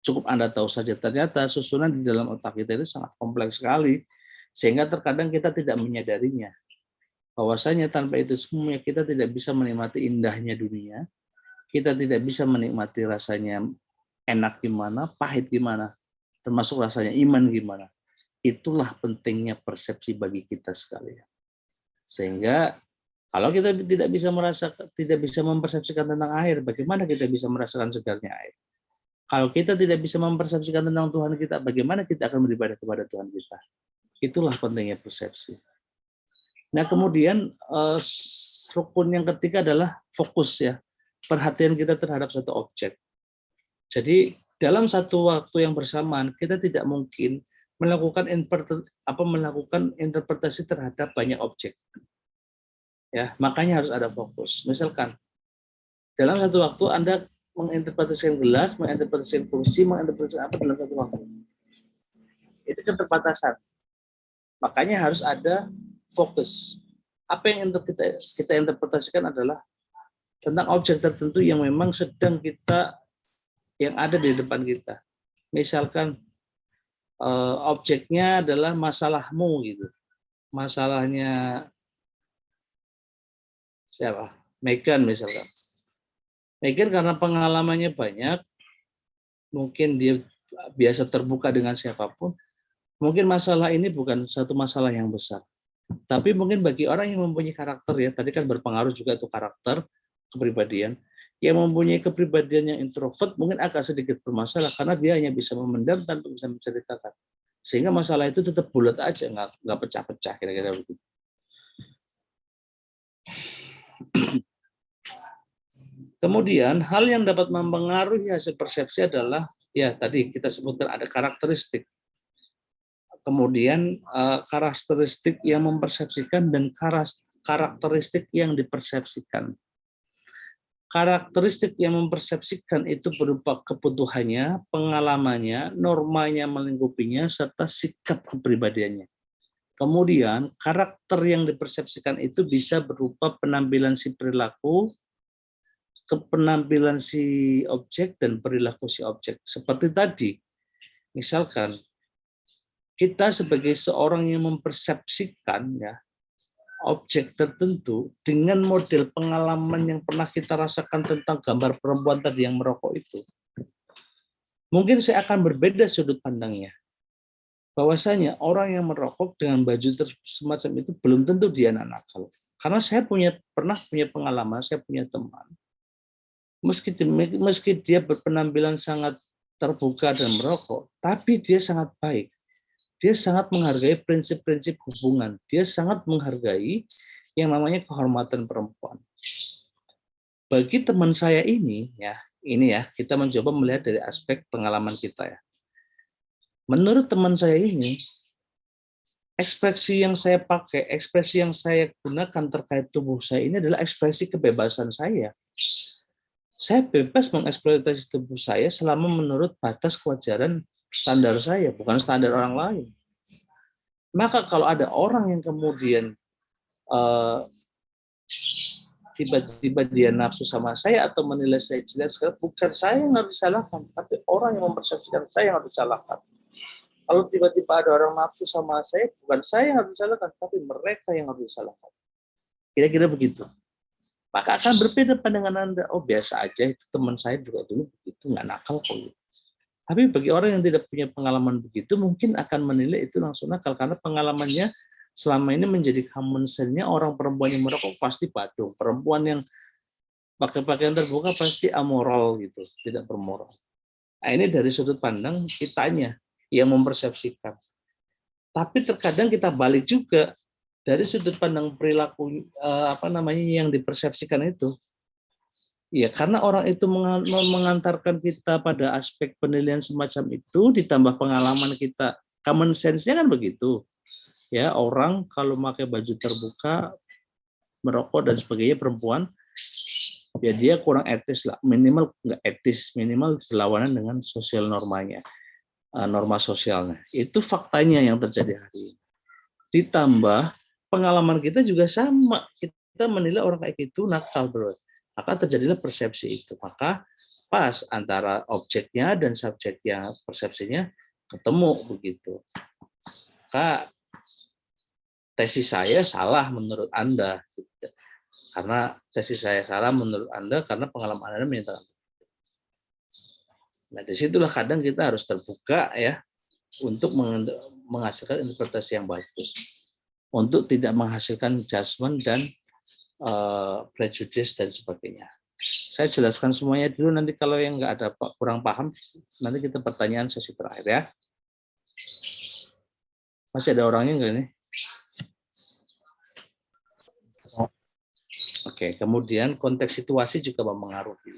Cukup Anda tahu saja, ternyata susunan di dalam otak kita itu sangat kompleks sekali, sehingga terkadang kita tidak menyadarinya. Bahwasanya tanpa itu semuanya kita tidak bisa menikmati indahnya dunia, kita tidak bisa menikmati rasanya enak gimana, pahit gimana, termasuk rasanya iman gimana. Itulah pentingnya persepsi bagi kita sekalian. Sehingga kalau kita tidak bisa mempersepsikan tentang air, bagaimana kita bisa merasakan segarnya air? Kalau kita tidak bisa mempersepsikan tentang Tuhan kita, bagaimana kita akan beribadah kepada Tuhan kita? Itulah pentingnya persepsi. Nah, kemudian rukun yang ketiga adalah fokus ya, perhatian kita terhadap satu objek. Jadi dalam satu waktu yang bersamaan kita tidak mungkin melakukan interpretasi terhadap banyak objek. Ya, makanya harus ada fokus. Misalkan dalam satu waktu Anda menginterpretasikan gelas, menginterpretasikan kursi, menginterpretasikan apa dalam satu waktu. Itu keterbatasan. Makanya harus ada fokus. Apa yang kita interpretasikan adalah tentang objek tertentu yang memang sedang yang ada di depan kita. Misalkan objeknya adalah masalahmu gitu. Masalahnya siapa? Megan misalkan. Megan karena pengalamannya banyak, mungkin dia biasa terbuka dengan siapapun, mungkin masalah ini bukan satu masalah yang besar. Tapi mungkin bagi orang yang mempunyai karakter ya, tadi kan berpengaruh juga itu karakter, kepribadian, yang mempunyai kepribadian yang introvert mungkin agak sedikit bermasalah karena dia hanya bisa memendam tanpa bisa menceritakan. Sehingga masalah itu tetap bulat aja, nggak pecah-pecah kira-kira begitu. Kemudian hal yang dapat mempengaruhi hasil persepsi adalah ya tadi kita sebutkan ada karakteristik. Kemudian karakteristik yang mempersepsikan dan karakteristik yang dipersepsikan. Karakteristik yang mempersepsikan itu berupa kebutuhannya, pengalamannya, normanya melingkupinya, serta sikap kepribadiannya. Kemudian karakter yang dipersepsikan itu bisa berupa penampilan si perilaku, penampilan si objek dan perilaku si objek. Seperti tadi, misalkan kita sebagai seorang yang mempersepsikan ya objek tertentu dengan model pengalaman yang pernah kita rasakan tentang gambar perempuan tadi yang merokok itu, mungkin saya akan berbeda sudut pandangnya. Bahwasanya orang yang merokok dengan baju semacam itu belum tentu dia anak nakal. Karena saya pernah punya pengalaman, saya punya teman. Meski dia berpenampilan sangat terbuka dan merokok, tapi dia sangat baik. Dia sangat menghargai prinsip-prinsip hubungan. Dia sangat menghargai yang namanya kehormatan perempuan. Bagi teman saya ini ya, kita mencoba melihat dari aspek pengalaman kita ya. Menurut teman saya ini, ekspresi yang saya pakai, ekspresi yang saya gunakan terkait tubuh saya ini adalah ekspresi kebebasan saya. Saya bebas mengeksploitasi tubuh saya selama menurut batas kewajaran standar saya, bukan standar orang lain. Maka kalau ada orang yang kemudian tiba-tiba dia nafsu sama saya atau menilai saya jelek, bukan saya yang harus disalahkan, tapi orang yang mempersepsikan saya yang harus disalahkan. Kalau tiba-tiba ada orang nafsu sama saya, bukan saya yang harus disalahkan, tapi mereka yang harus disalahkan. Kira-kira begitu. Maka akan berbeda pandangan Anda. Oh biasa aja, itu teman saya juga dulu begitu, nggak nakal kok. Tapi bagi orang yang tidak punya pengalaman begitu, mungkin akan menilai itu langsung nakal, karena pengalamannya selama ini menjadi common sense-nya orang perempuan yang merokok pasti badung. Perempuan yang pakai pakaian terbuka pasti amoral gitu, tidak bermoral. Nah, ini dari sudut pandang kitanya yang mempersepsikan. Tapi terkadang kita balik juga dari sudut pandang perilaku yang dipersepsikan itu. Ya, karena orang itu mengantarkan kita pada aspek penilaian semacam itu, ditambah pengalaman kita, common sense-nya kan begitu. Ya, orang kalau pakai baju terbuka, merokok dan sebagainya perempuan, ya dia kurang etis lah, minimal nggak etis, minimal berlawanan dengan sosial normanya, norma sosialnya. Itu faktanya yang terjadi hari ini. Ditambah pengalaman kita juga sama, kita menilai orang kayak gitu nakal, bro. Maka terjadilah persepsi itu. Maka pas antara objeknya dan subjeknya, persepsinya ketemu begitu. Maka tesis saya salah menurut Anda. Karena tesis saya salah menurut Anda karena pengalaman Anda menyatakan. Nah, disitulah kadang kita harus terbuka ya untuk menghasilkan interpretasi yang bagus. Untuk tidak menghasilkan judgement dan prejudice dan sebagainya. Saya jelaskan semuanya dulu, nanti kalau yang nggak ada kurang paham, nanti kita pertanyaan sesi terakhir ya. Masih ada orangnya nggak ini? Oke, kemudian konteks situasi juga mempengaruhi.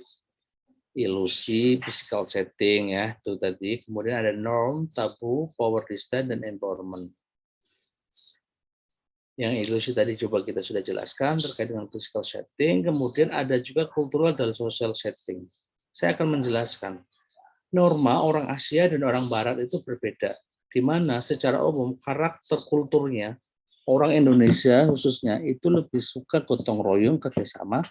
Ilusi, physical setting ya, itu tadi. Kemudian ada norm, tabu, power distance, dan empowerment. Yang ilusi tadi coba kita sudah jelaskan terkait dengan physical setting. Kemudian ada juga cultural dan social setting. Saya akan menjelaskan. Norma orang Asia dan orang Barat itu berbeda. Di mana secara umum karakter kulturnya orang Indonesia khususnya itu lebih suka gotong royong kerjasama,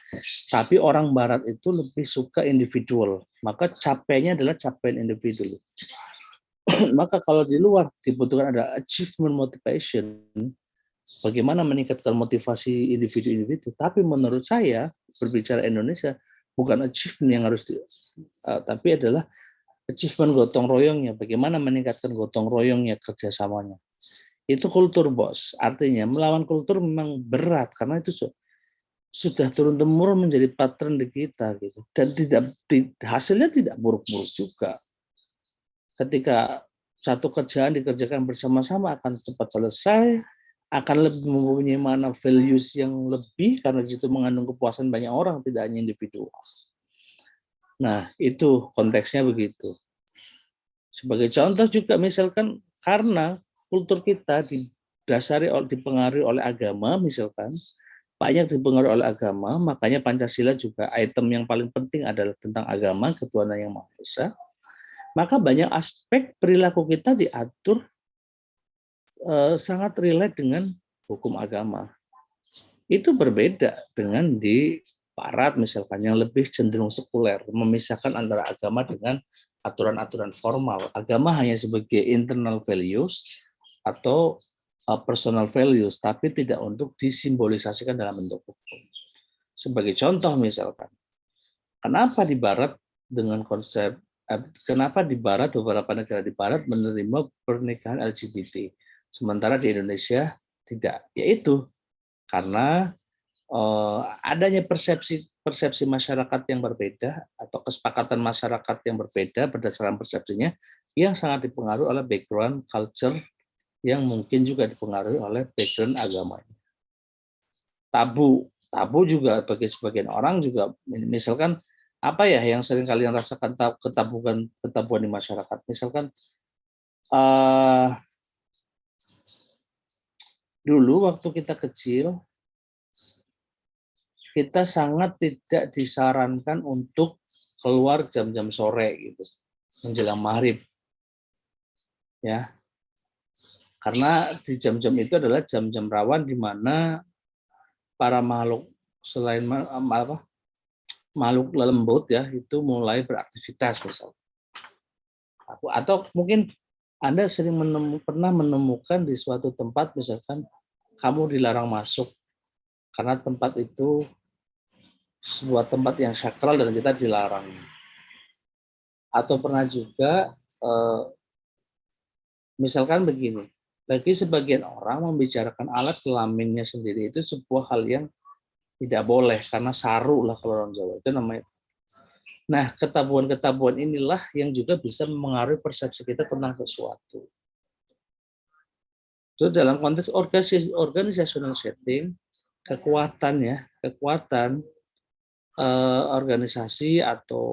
tapi orang Barat itu lebih suka individual. Maka capainya adalah capaian individu. Maka kalau di luar dibutuhkan ada achievement motivation, bagaimana meningkatkan motivasi individu-individu. Tapi menurut saya berbicara Indonesia bukan achievement yang harus tapi adalah achievement gotong royongnya. Bagaimana meningkatkan gotong royongnya, kerjasamanya. Itu kultur, bos. Artinya melawan kultur memang berat karena itu sudah turun-temurun menjadi pattern di kita gitu. Dan hasilnya tidak buruk-buruk juga. Ketika satu kerjaan dikerjakan bersama-sama akan cepat selesai, akan lebih mempunyai mana values yang lebih karena di situ mengandung kepuasan banyak orang, tidak hanya individual. Nah, itu konteksnya begitu. Sebagai contoh juga misalkan karena kultur kita dipengaruhi oleh agama, misalkan banyak dipengaruhi oleh agama, makanya Pancasila juga item yang paling penting adalah tentang agama, ketuhanan yang Maha Esa. Maka banyak aspek perilaku kita diatur sangat relate dengan hukum agama. Itu berbeda dengan di Barat misalkan yang lebih cenderung sekuler, memisahkan antara agama dengan aturan-aturan formal. Agama hanya sebagai internal values atau personal values, tapi tidak untuk disimbolisasikan dalam bentuk hukum. Sebagai contoh misalkan, kenapa di Barat dengan konsep, kenapa di Barat beberapa negara di Barat menerima pernikahan LGBT, sementara di Indonesia tidak, yaitu karena adanya persepsi persepsi masyarakat yang berbeda atau kesepakatan masyarakat yang berbeda berdasarkan persepsinya yang sangat dipengaruhi oleh background culture yang mungkin juga dipengaruhi oleh background agamanya. Tabu juga bagi sebagian orang juga, misalkan apa ya yang sering kalian rasakan ketabuan di masyarakat, misalkan dulu waktu kita kecil kita sangat tidak disarankan untuk keluar jam-jam sore gitu, menjelang maghrib, ya, karena di jam-jam itu adalah jam-jam rawan di mana para makhluk selain makhluk lembut ya itu mulai beraktivitas misal. Atau mungkin Anda sering pernah menemukan di suatu tempat misalkan kamu dilarang masuk karena tempat itu sebuah tempat yang sakral dan kita dilarang. Atau pernah juga misalkan begini, bagi sebagian orang membicarakan alat kelaminnya sendiri itu sebuah hal yang tidak boleh karena saru lah kalau orang Jawa itu namanya. Nah, ketabuhan-ketabuhan inilah yang juga bisa mempengaruhi persepsi kita tentang sesuatu. So, dalam konteks organizational setting, kekuatan organisasi atau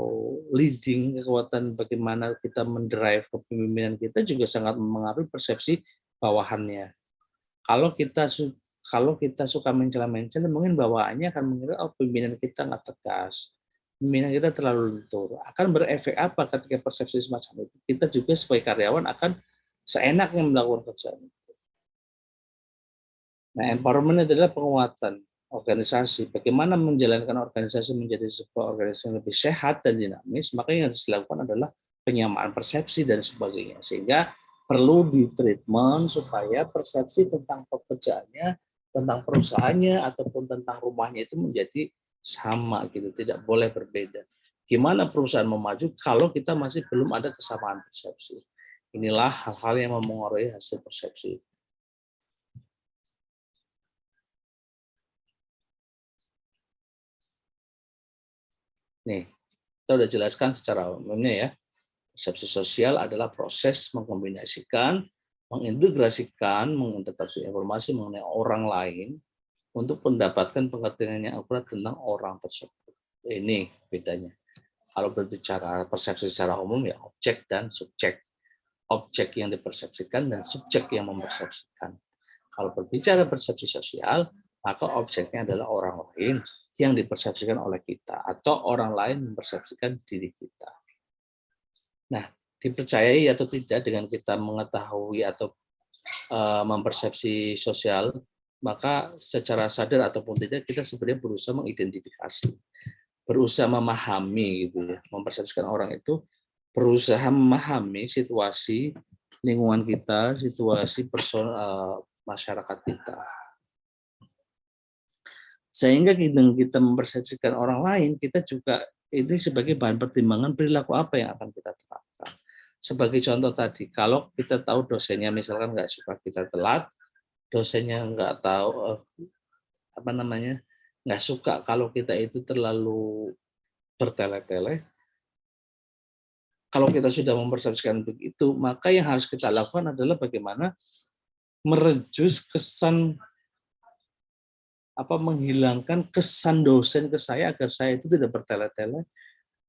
leading, kekuatan bagaimana kita mendrive kepemimpinan kita juga sangat mempengaruhi persepsi bawahannya. Kalau kita suka mencela-mencela, mungkin bawahannya akan mengira pimpinan kita nggak tegas, pimpinan kita terlalu lentur. Akan berefek apa ketika persepsi semacam itu? Kita juga sebagai karyawan akan seenaknya melakukan kerjaan. Nah, empowerment adalah penguatan organisasi. Bagaimana menjalankan organisasi menjadi sebuah organisasi yang lebih sehat dan dinamis, maka yang harus dilakukan adalah penyamaan persepsi dan sebagainya. Sehingga perlu di-treatment supaya persepsi tentang pekerjaannya, tentang perusahaannya, ataupun tentang rumahnya itu menjadi sama gitu, tidak boleh berbeda. Gimana perusahaan mau maju kalau kita masih belum ada kesamaan persepsi? Inilah hal-hal yang mempengaruhi hasil persepsi. Nih, kita sudah jelaskan secara umumnya ya. Persepsi sosial adalah proses mengkombinasikan, mengintegrasikan informasi mengenai orang lain untuk mendapatkan pengertian yang akurat tentang orang tersebut. Ini bedanya. Kalau berbicara persepsi secara umum ya objek dan subjek. Objek yang dipersepsikan dan subjek yang mempersepsikan. Kalau berbicara persepsi sosial, maka objeknya adalah orang lain yang dipersepsikan oleh kita atau orang lain mempersepsikan diri kita. Nah, dipercayai atau tidak dengan kita mengetahui atau mempersepsi sosial, maka secara sadar ataupun tidak kita sebenarnya berusaha mengidentifikasi, berusaha memahami gitu ya, mempersepsikan orang itu berusaha memahami situasi lingkungan kita, situasi masyarakat kita. Sehingga kita mempersepsikan orang lain, kita juga ini sebagai bahan pertimbangan perilaku apa yang akan kita terapkan. Sebagai contoh tadi, kalau kita tahu dosennya misalkan nggak suka kita telat, dosennya nggak tahu nggak suka kalau kita itu terlalu bertele-tele. Kalau kita sudah mempersepsikan begitu, maka yang harus kita lakukan adalah bagaimana merejus kesan menghilangkan kesan dosen ke saya agar saya itu tidak bertele-tele,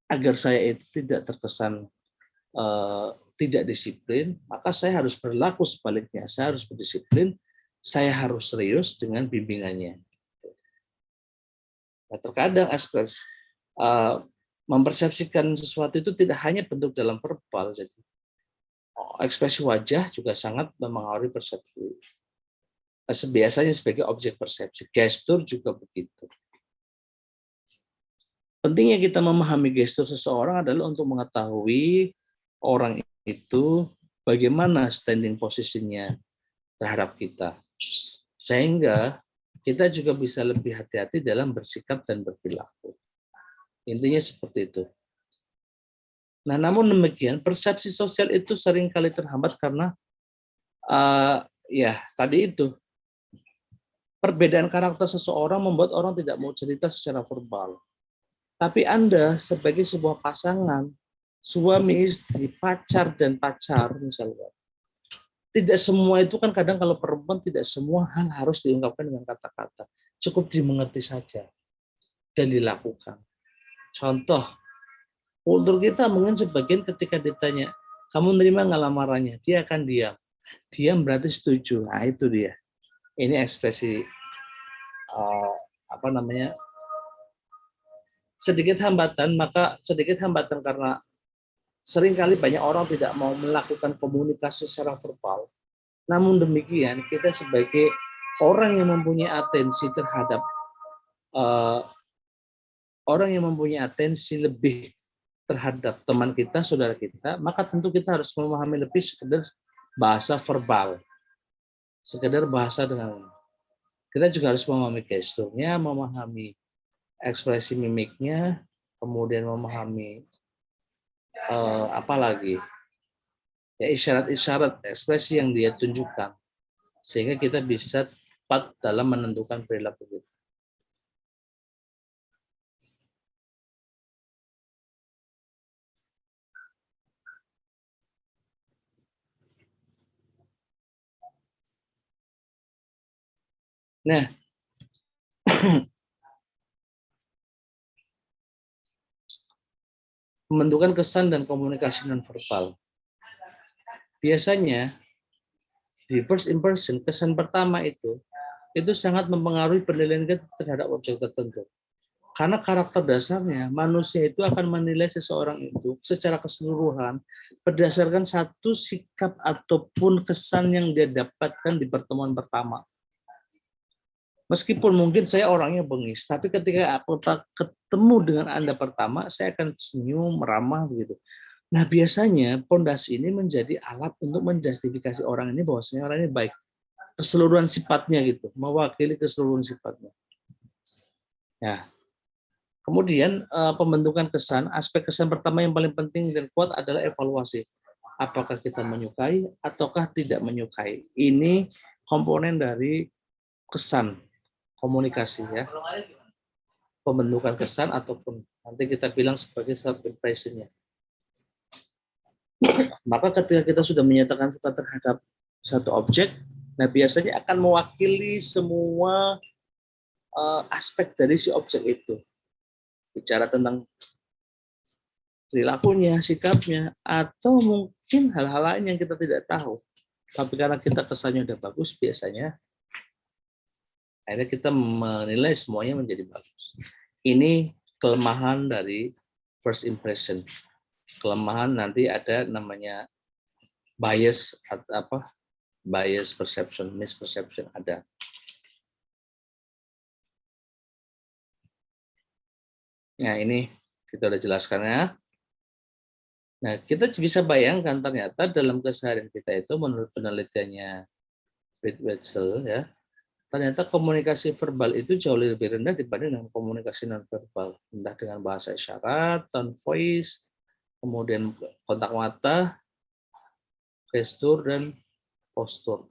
agar saya itu tidak terkesan tidak disiplin, maka saya harus berlaku sebaliknya. Saya harus berdisiplin, saya harus serius dengan bimbingannya. Nah, terkadang mempersepsikan sesuatu itu tidak hanya bentuk dalam verbal, jadi ekspresi wajah juga sangat mempengaruhi persepsi. Biasanya sebagai objek persepsi, gestur juga begitu. Pentingnya kita memahami gestur seseorang adalah untuk mengetahui orang itu bagaimana standing posisinya terhadap kita. Sehingga kita juga bisa lebih hati-hati dalam bersikap dan berperilaku. Intinya seperti itu. Nah, namun demikian, persepsi sosial itu seringkali terhambat karena tadi itu, perbedaan karakter seseorang membuat orang tidak mau cerita secara verbal. Tapi Anda sebagai sebuah pasangan, suami istri, pacar dan pacar misalnya, tidak semua itu kan kadang kalau perempuan tidak semua hal harus diungkapkan dengan kata-kata. Cukup dimengerti saja dan dilakukan. Contoh, kultur kita mungkin sebagian ketika ditanya, kamu nerima nggak lamarannya? Dia akan diam. Diam berarti setuju. Nah itu dia. Ini ekspresi apa namanya, sedikit hambatan, maka sedikit hambatan karena seringkali banyak orang tidak mau melakukan komunikasi secara verbal. Namun demikian, kita sebagai orang yang mempunyai atensi terhadap orang yang mempunyai atensi lebih terhadap teman kita, saudara kita, maka tentu kita harus memahami lebih sekedar bahasa verbal, sekedar bahasa dengan kita juga harus memahami gesturnya, memahami ekspresi mimiknya, kemudian memahami apa lagi ya, isyarat-isyarat ekspresi yang dia tunjukkan sehingga kita bisa tepat dalam menentukan perilaku kita. Nah, pembentukan kesan dan komunikasi nonverbal. Biasanya di first impression, kesan pertama itu sangat mempengaruhi penilaian kita terhadap objek tertentu. Karena karakter dasarnya, manusia itu akan menilai seseorang itu secara keseluruhan berdasarkan satu sikap ataupun kesan yang dia dapatkan di pertemuan pertama. Meskipun mungkin saya orangnya bengis, tapi ketika aku ketemu dengan Anda pertama, saya akan senyum, ramah begitu. Nah, biasanya pondasi ini menjadi alat untuk menjustifikasi orang ini bahwasanya orang ini baik. Keseluruhan sifatnya gitu, mewakili keseluruhan sifatnya. Ya. Kemudian pembentukan kesan, aspek kesan pertama yang paling penting dan kuat adalah evaluasi. Apakah kita menyukai ataukah tidak menyukai. Ini komponen dari kesan komunikasi ya. Pembentukan kesan ataupun nanti kita bilang sebagai self impression-nya. Maka ketika kita sudah menyatakan suka terhadap satu objek, nah biasanya akan mewakili semua aspek dari si objek itu. Bicara tentang perilakunya, sikapnya, atau mungkin hal-hal lain yang kita tidak tahu. Tapi karena kita kesannya udah bagus, biasanya akhirnya kita menilai semuanya menjadi bagus. Ini kelemahan dari first impression. Kelemahan nanti ada namanya bias atau apa? Bias perception, misperception ada. Nah, ini kita udah jelaskan ya. Nah, kita bisa bayangkan ternyata dalam keseharian kita itu menurut penelitiannya Wetzel ya, ternyata komunikasi verbal itu jauh lebih rendah dibanding dengan komunikasi non-verbal. Entah dengan bahasa isyarat, tone voice, kemudian kontak mata, gestur, dan postur.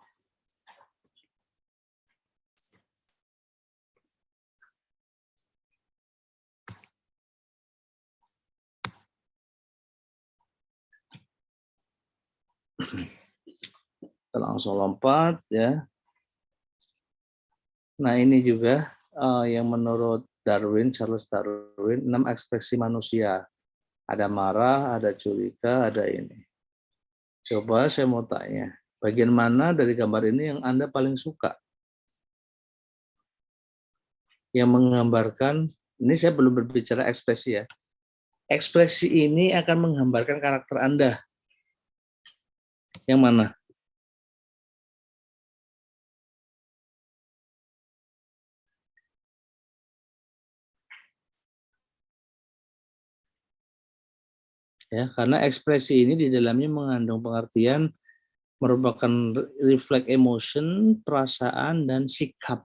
Kita langsung lompat ya. Nah ini juga yang menurut Charles Darwin, 6 ekspresi manusia. Ada marah, ada curiga, ada ini. Coba saya mau tanya, bagian mana dari gambar ini yang Anda paling suka? Yang menggambarkan, ini saya belum berbicara ekspresi ya. Ekspresi ini akan menggambarkan karakter Anda. Yang mana? Ya, karena ekspresi ini di dalamnya mengandung pengertian merupakan reflect emotion, perasaan, dan sikap.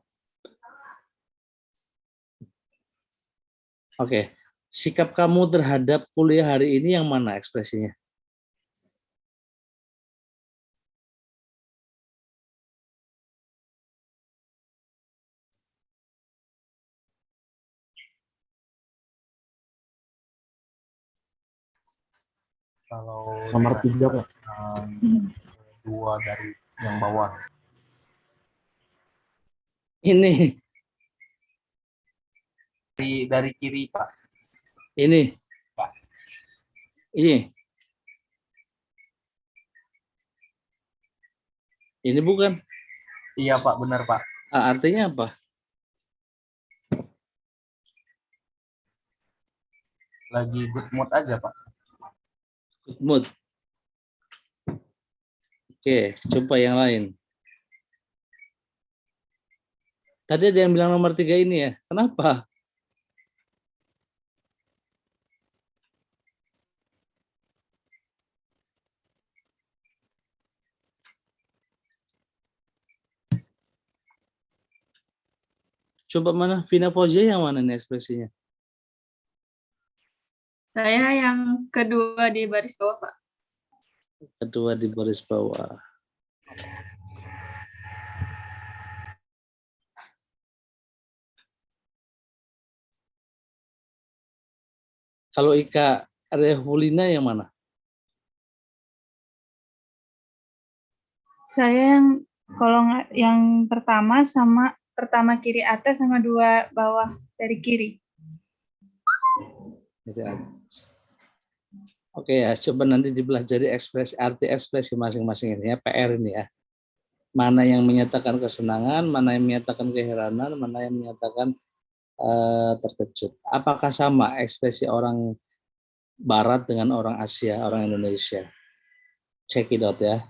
Oke, sikap kamu terhadap kuliah hari ini yang mana ekspresinya? Kalau Nomor 3, Pak. dua dari yang bawah. Ini Dari kiri, Pak. ini Pak. Ini bukan. Iya, Pak, benar, Pak. Artinya apa? Lagi good mood aja, Pak. Good mood. Oke, coba yang lain. Tadi ada yang bilang nomor 3 ini ya. Kenapa? Coba mana? Vina Fauzia yang mana nih ekspresinya? Saya yang kedua di baris bawah, Pak. Kedua di baris bawah. Kalau Ika Rehulina yang mana? Saya yang kolong yang pertama sama pertama kiri atas sama dua bawah dari kiri. Oke ya, coba nanti dipelajari arti ekspresi masing-masing ini ya, PR ini ya. Mana yang menyatakan kesenangan, mana yang menyatakan keheranan, mana yang menyatakan terkejut. Apakah sama ekspresi orang Barat dengan orang Asia, orang Indonesia? Check it out ya.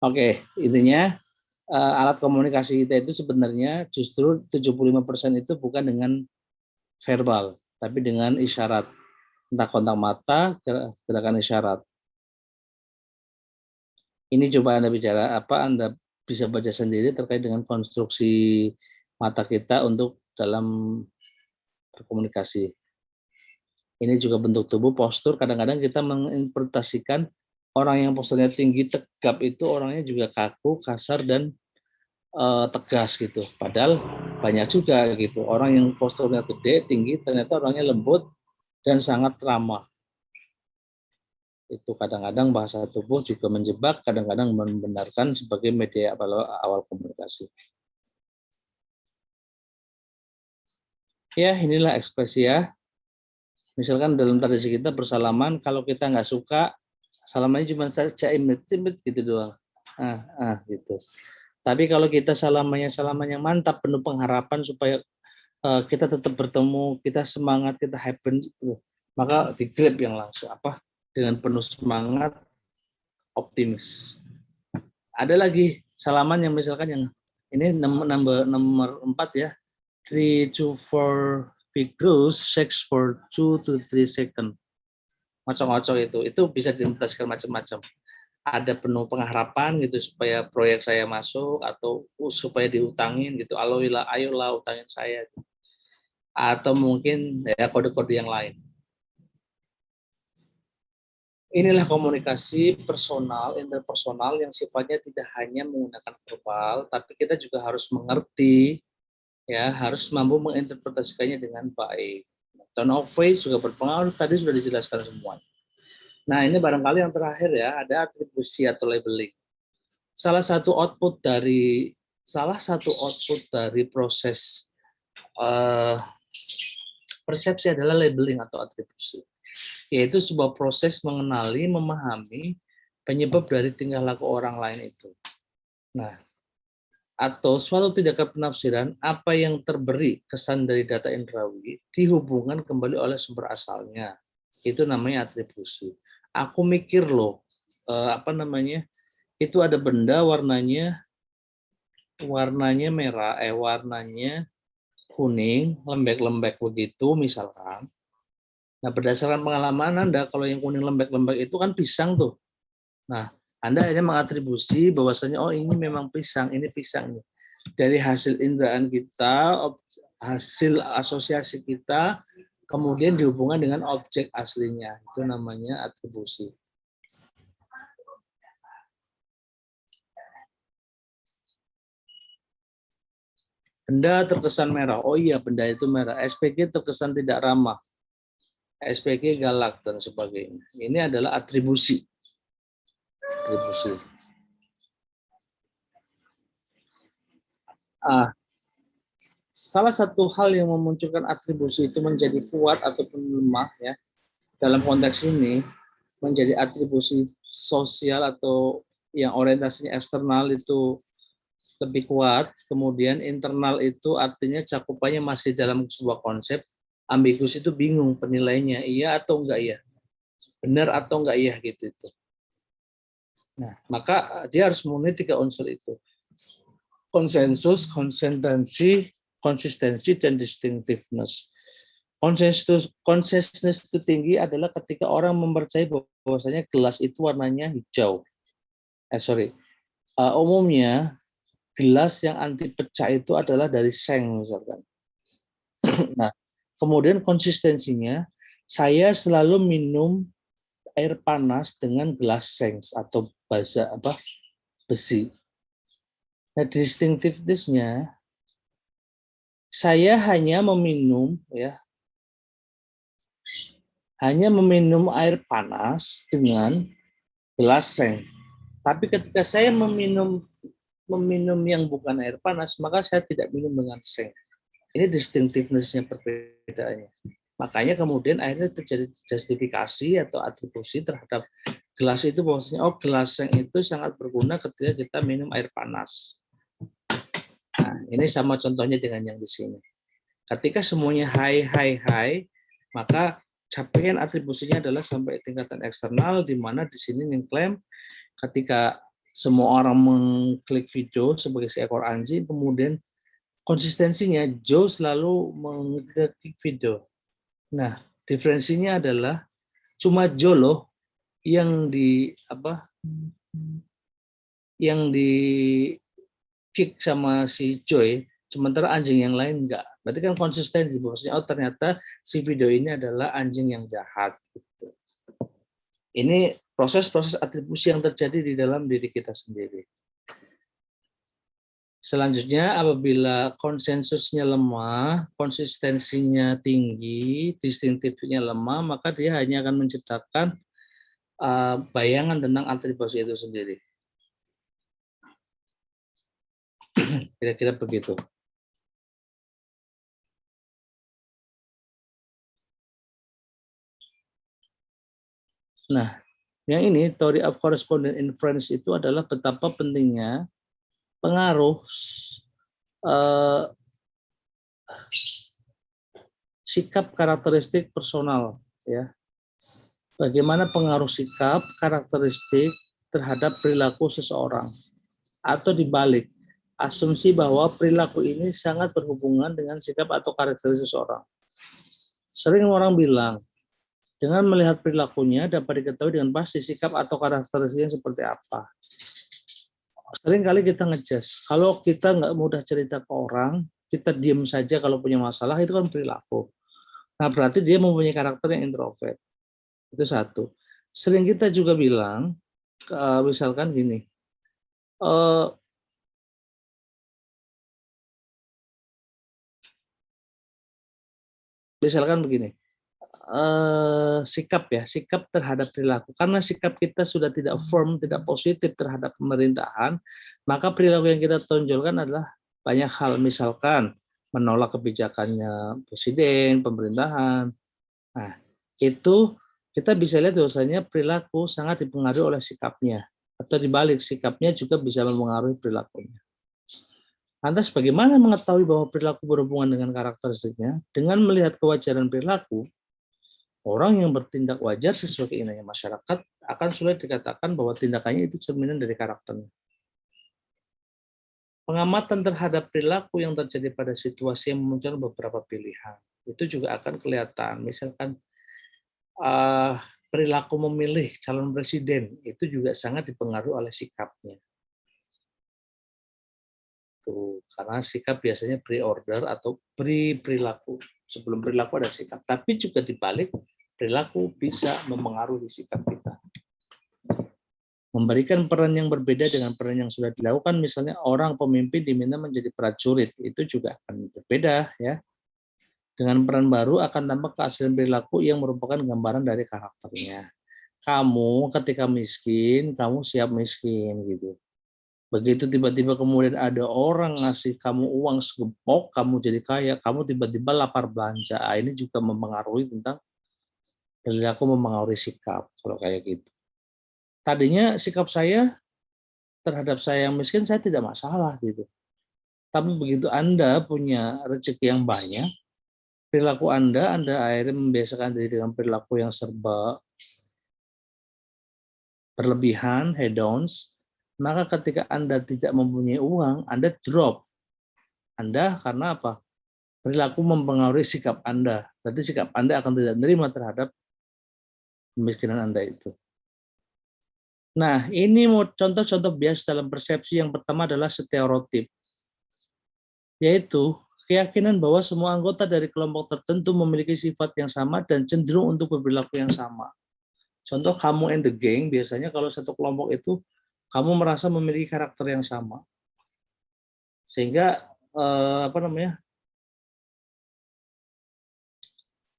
Oke, intinya alat komunikasi kita itu sebenarnya justru 75% itu bukan dengan verbal, tapi dengan isyarat. Entah kontak mata, gerakan isyarat. Ini coba Anda bicara Anda bisa baca sendiri terkait dengan konstruksi mata kita untuk dalam berkomunikasi. Ini juga bentuk tubuh, postur. Kadang-kadang kita menginterpretasikan orang yang posturnya tinggi, tegap itu orangnya juga kaku, kasar, dan tegas gitu. Padahal banyak juga gitu. Orang yang posturnya gede, tinggi, ternyata orangnya lembut dan sangat ramah. Itu kadang-kadang bahasa tubuh juga menjebak, kadang-kadang membenarkan sebagai media awal komunikasi. Ya, inilah ekspresi ya. Misalkan dalam tradisi kita bersalaman, kalau kita nggak suka, salamannya cuma cimit gitu doang. Gitu. Tapi kalau kita salamannya mantap, penuh pengharapan supaya kita tetap bertemu, kita semangat, kita happy, maka di-grab yang langsung dengan penuh semangat, optimis. Ada lagi salaman yang misalkan yang ini nomor 4 ya. 3 to 4 big goes, 6 for 2 to 3 seconds. Ngocok-ngocok itu bisa diinterpretasikan macam-macam. Ada penuh pengharapan gitu supaya proyek saya masuk atau supaya diutangin gitu. Ayolah utangin saya. Atau mungkin ya kode-kode yang lain. Inilah komunikasi personal, interpersonal yang sifatnya tidak hanya menggunakan verbal, tapi kita juga harus mengerti, ya harus mampu menginterpretasikannya dengan baik. Tone of voice juga berpengaruh, tadi sudah dijelaskan semua. Nah ini barangkali yang terakhir ya, ada atribusi atau labeling. Salah satu output dari proses persepsi adalah labeling atau atribusi, yaitu sebuah proses mengenali, memahami penyebab dari tingkah laku orang lain itu. Nah, atau suatu tindakan penafsiran apa yang terberi kesan dari data indrawi dihubungkan kembali oleh sumber asalnya. Itu namanya atribusi. Aku mikir loh, itu ada benda warnanya merah, warnanya kuning, lembek-lembek begitu misalkan. Nah, berdasarkan pengalaman Anda, kalau yang kuning lembek-lembek itu kan pisang tuh. Nah, Anda hanya mengatribusi bahwasanya oh ini memang pisang, ini pisang. Dari hasil inderaan kita, hasil asosiasi kita, kemudian dihubungkan dengan objek aslinya. Itu namanya atribusi. Benda terkesan merah. Oh iya, benda itu merah. SPG terkesan tidak ramah. SPG galak dan sebagainya. Ini adalah atribusi. Salah satu hal yang memunculkan atribusi itu menjadi kuat ataupun lemah ya dalam konteks ini menjadi atribusi sosial atau yang orientasinya eksternal itu lebih kuat, kemudian internal itu artinya cakupannya masih dalam sebuah konsep, ambigus itu bingung penilainya iya atau enggak iya, benar atau enggak iya gitu itu. Nah, maka dia harus memenuhi 3 unsur itu. Konsensus, konsistensi, dan distinctiveness. Konsensus itu tinggi adalah ketika orang mempercayai bahwasanya gelas itu warnanya hijau. Umumnya gelas yang anti pecah itu adalah dari seng misalkan. Nah, kemudian konsistensinya, saya selalu minum air panas dengan gelas seng atau besi. Nah, distinctiveness-nya, saya hanya meminum air panas dengan gelas seng. Tapi ketika saya meminum yang bukan air panas, maka saya tidak minum dengan seng. Ini distinctiveness-nya perbedaannya. Makanya kemudian akhirnya terjadi justifikasi atau atribusi terhadap gelas itu bahwasanya gelas seng itu sangat berguna ketika kita minum air panas. Nah, ini sama contohnya dengan yang di sini. Ketika semuanya high, maka capaian atribusinya adalah sampai tingkatan eksternal, di mana di sini mengklaim ketika semua orang mengklik video sebagai seekor anjing, kemudian konsistensinya Joe selalu mengklik video. Nah, diferensinya adalah cuma Joe loh yang di kick sama si Joy, sementara anjing yang lain enggak. Berarti kan konsistensi bahwasanya ternyata si video ini adalah anjing yang jahat. Gitu. Ini proses-proses atribusi yang terjadi di dalam diri kita sendiri. Selanjutnya, apabila konsensusnya lemah, konsistensinya tinggi, distinktifnya lemah, maka dia hanya akan menciptakan bayangan tentang atribusi itu sendiri. Kira-kira begitu. Nah, yang ini, theory of correspondent inference itu adalah betapa pentingnya pengaruh sikap karakteristik personal, ya. Bagaimana pengaruh sikap karakteristik terhadap perilaku seseorang, atau dibalik, asumsi bahwa perilaku ini sangat berhubungan dengan sikap atau karakteristik seseorang. Sering orang bilang, dengan melihat perilakunya dapat diketahui dengan pasti sikap atau karakteristiknya seperti apa. Sering kali kita ngejudge, kalau kita nggak mudah cerita ke orang, kita diem saja kalau punya masalah, itu kan perilaku. Nah, berarti dia mempunyai karakter yang introvert. Itu satu. Sering kita juga bilang, misalkan gini, misalkan begini, sikap terhadap perilaku. Karena sikap kita sudah tidak firm, tidak positif terhadap pemerintahan, maka perilaku yang kita tonjolkan adalah banyak hal. Misalkan menolak kebijakannya presiden, pemerintahan. Nah, itu kita bisa lihat bahwasanya perilaku sangat dipengaruhi oleh sikapnya. Atau dibalik, sikapnya juga bisa mempengaruhi perilakunya. Lantas bagaimana mengetahui bahwa perilaku berhubungan dengan karakteristiknya? Dengan melihat kewajaran perilaku, orang yang bertindak wajar sesuai keinginannya masyarakat akan sulit dikatakan bahwa tindakannya itu cerminan dari karakternya. Pengamatan terhadap perilaku yang terjadi pada situasi yang memunculkan beberapa pilihan itu juga akan kelihatan. Misalkan perilaku memilih calon presiden itu juga sangat dipengaruhi oleh sikapnya. Tuh, karena sikap biasanya pre-order atau pre-perilaku. Sebelum perilaku ada sikap, tapi juga dibalik perilaku bisa mempengaruhi sikap kita. Memberikan peran yang berbeda dengan peran yang sudah dilakukan, misalnya orang pemimpin diminta menjadi prajurit, itu juga akan berbeda ya. Dengan peran baru akan tampak keaslian perilaku yang merupakan gambaran dari karakternya. Kamu ketika miskin, kamu siap miskin gitu. Begitu tiba-tiba kemudian ada orang ngasih kamu uang segepok, kamu jadi kaya, kamu tiba-tiba lapar belanja. Ini juga mempengaruhi tentang perilaku, mempengaruhi sikap kalau kayak gitu. Tadinya sikap saya terhadap saya yang miskin saya tidak masalah gitu. Tapi begitu Anda punya rezeki yang banyak, perilaku Anda akhirnya membiasakan diri dengan perilaku yang serba berlebihan, hedons, maka ketika Anda tidak mempunyai uang, Anda drop. Anda karena apa? Perilaku mempengaruhi sikap Anda. Berarti sikap Anda akan tidak menerima terhadap kemiskinan Anda itu. Nah, ini contoh-contoh bias dalam persepsi. Yang pertama adalah stereotip, yaitu keyakinan bahwa semua anggota dari kelompok tertentu memiliki sifat yang sama dan cenderung untuk berperilaku yang sama. Contoh kamu and the gang, biasanya kalau satu kelompok itu kamu merasa memiliki karakter yang sama. Sehingga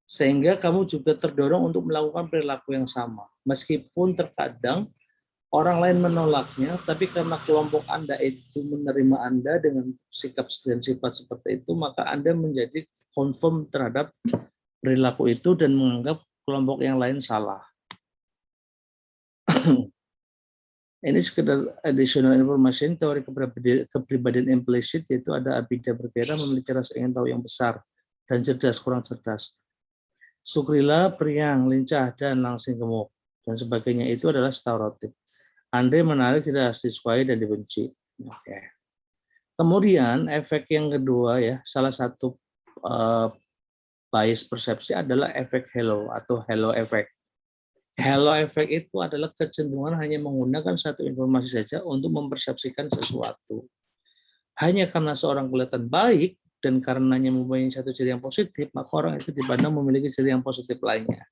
sehingga kamu juga terdorong untuk melakukan perilaku yang sama. Meskipun terkadang orang lain menolaknya, tapi karena kelompok Anda itu menerima Anda dengan sikap dan sifat seperti itu, maka Anda menjadi confirm terhadap perilaku itu dan menganggap kelompok yang lain salah. Ini sekedar additional information, teori kepribadian implisit, yaitu ada abida bergairah, memiliki rasa ingin tahu yang besar, dan cerdas, kurang cerdas. Sukrila, periang, lincah, dan langsing gemuk, dan sebagainya itu adalah stereotip. Andre menarik, tidak disukai dan dibenci. Oke. Kemudian efek yang kedua ya, salah satu bias persepsi adalah efek halo atau halo effect. Halo effect itu adalah kecenderungan hanya menggunakan satu informasi saja untuk mempersepsikan sesuatu. Hanya karena seorang kelihatan baik dan karenanya mempunyai satu ciri yang positif, maka orang itu dipandang memiliki ciri yang positif lainnya.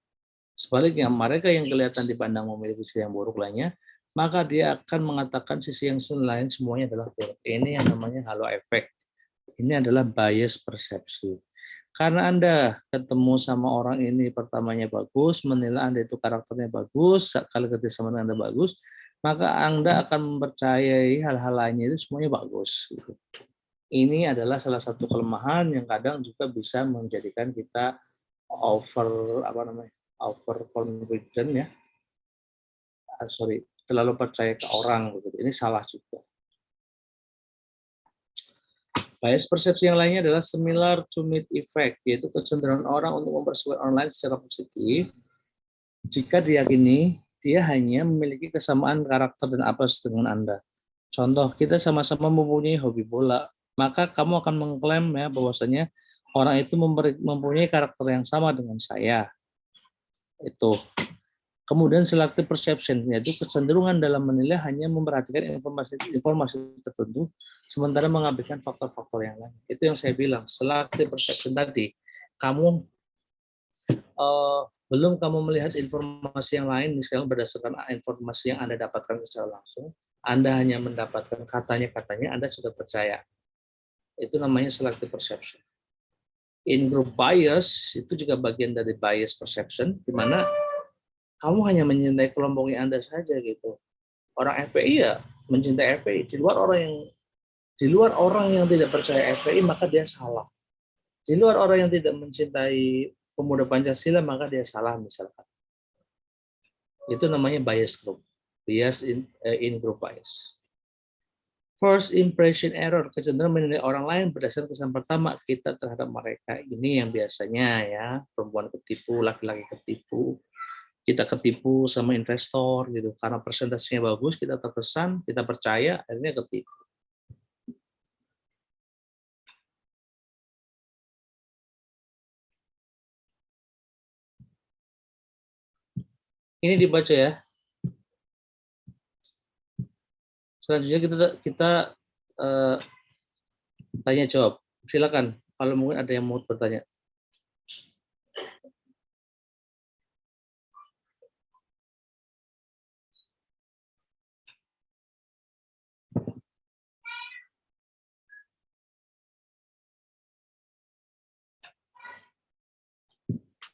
Sebaliknya, mereka yang kelihatan dipandang memiliki sisi yang buruk lainnya, maka dia akan mengatakan sisi yang lain semuanya adalah buruk. Ini yang namanya halo effect. Ini adalah bias persepsi. Karena Anda ketemu sama orang ini pertamanya bagus, menilai Anda itu karakternya bagus, kalau ketika sama Anda bagus, maka Anda akan mempercayai hal-hal lainnya itu semuanya bagus. Ini adalah salah satu kelemahan yang kadang juga bisa menjadikan kita overconfident ya, terlalu percaya ke orang begitu. Ini salah juga. Bias persepsi yang lainnya adalah similar to meet effect, yaitu kecenderungan orang untuk mempersulit orang lain secara positif jika diyakini dia hanya memiliki kesamaan karakter dan apes dengan Anda. Contoh, kita sama-sama mempunyai hobi bola, maka kamu akan mengklaim ya bahwasanya orang itu mempunyai karakter yang sama dengan saya. Itu. Kemudian selective perception, yaitu kecenderungan dalam menilai hanya memperhatikan informasi tertentu, sementara mengabaikan faktor-faktor yang lain. Itu yang saya bilang, selective perception tadi. Kamu belum kamu melihat informasi yang lain, misalnya berdasarkan informasi yang Anda dapatkan secara langsung, Anda hanya mendapatkan katanya-katanya, Anda sudah percaya. Itu namanya selective perception. In-group bias, itu juga bagian dari bias perception, di mana kamu hanya mencintai kelompoknya Anda saja gitu. Orang FPI ya mencintai FPI. Di luar orang yang tidak percaya FPI maka dia salah. Di luar orang yang tidak mencintai pemuda Pancasila maka dia salah misalkan. Itu namanya bias group. Bias in group bias. First impression error, kecenderungan menilai orang lain berdasarkan kesan pertama kita terhadap mereka. Ini yang biasanya ya, perempuan ketipu, laki-laki ketipu. Kita ketipu sama investor gitu karena presentasinya bagus, kita terkesan, kita percaya, akhirnya ketipu. Ini dibaca ya. Selanjutnya kita tanya jawab. Silakan kalau mungkin ada yang mau bertanya.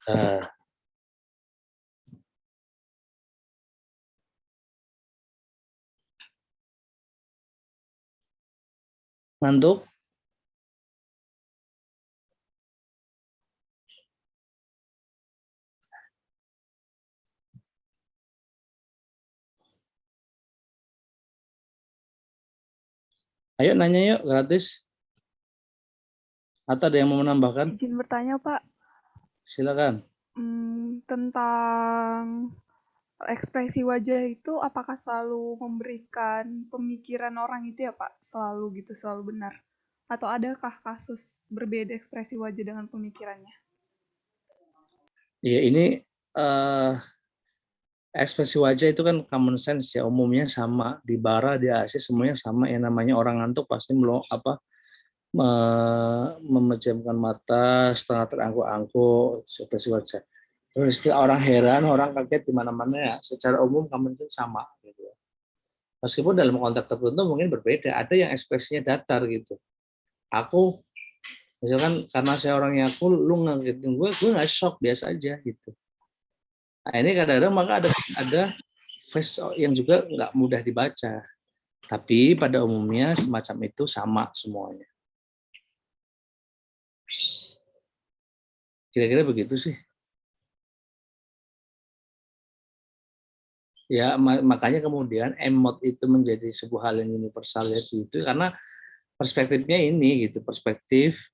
Nah, ngantuk? Ayo nanya yuk, gratis. Atau ada yang mau menambahkan? Izin bertanya, Pak. Silakan. Tentang ekspresi wajah itu apakah selalu memberikan pemikiran orang itu ya, Pak? Selalu gitu, selalu benar. Atau adakah kasus berbeda ekspresi wajah dengan pemikirannya? Ya ini ekspresi wajah itu kan common sense ya, umumnya sama di bara di AC semuanya sama. Yang namanya orang ngantuk pasti memejamkan mata, setengah terangkuk-angkuk, ekspresi wajah. Terus istilah orang heran, orang kaget di mana-mana ya. Secara umum common sense sama. Gitu. Meskipun dalam konteks tertentu mungkin berbeda. Ada yang ekspresinya datar gitu. Aku, misalkan karena saya orangnya aku, lu ngagetin gue nggak shock, biasa aja gitu. Nah ini kadang-kadang maka ada face yang juga nggak mudah dibaca. Tapi pada umumnya semacam itu sama semuanya. Kira-kira begitu sih. Ya makanya kemudian emot itu menjadi sebuah hal yang universal itu karena perspektifnya ini gitu, perspektif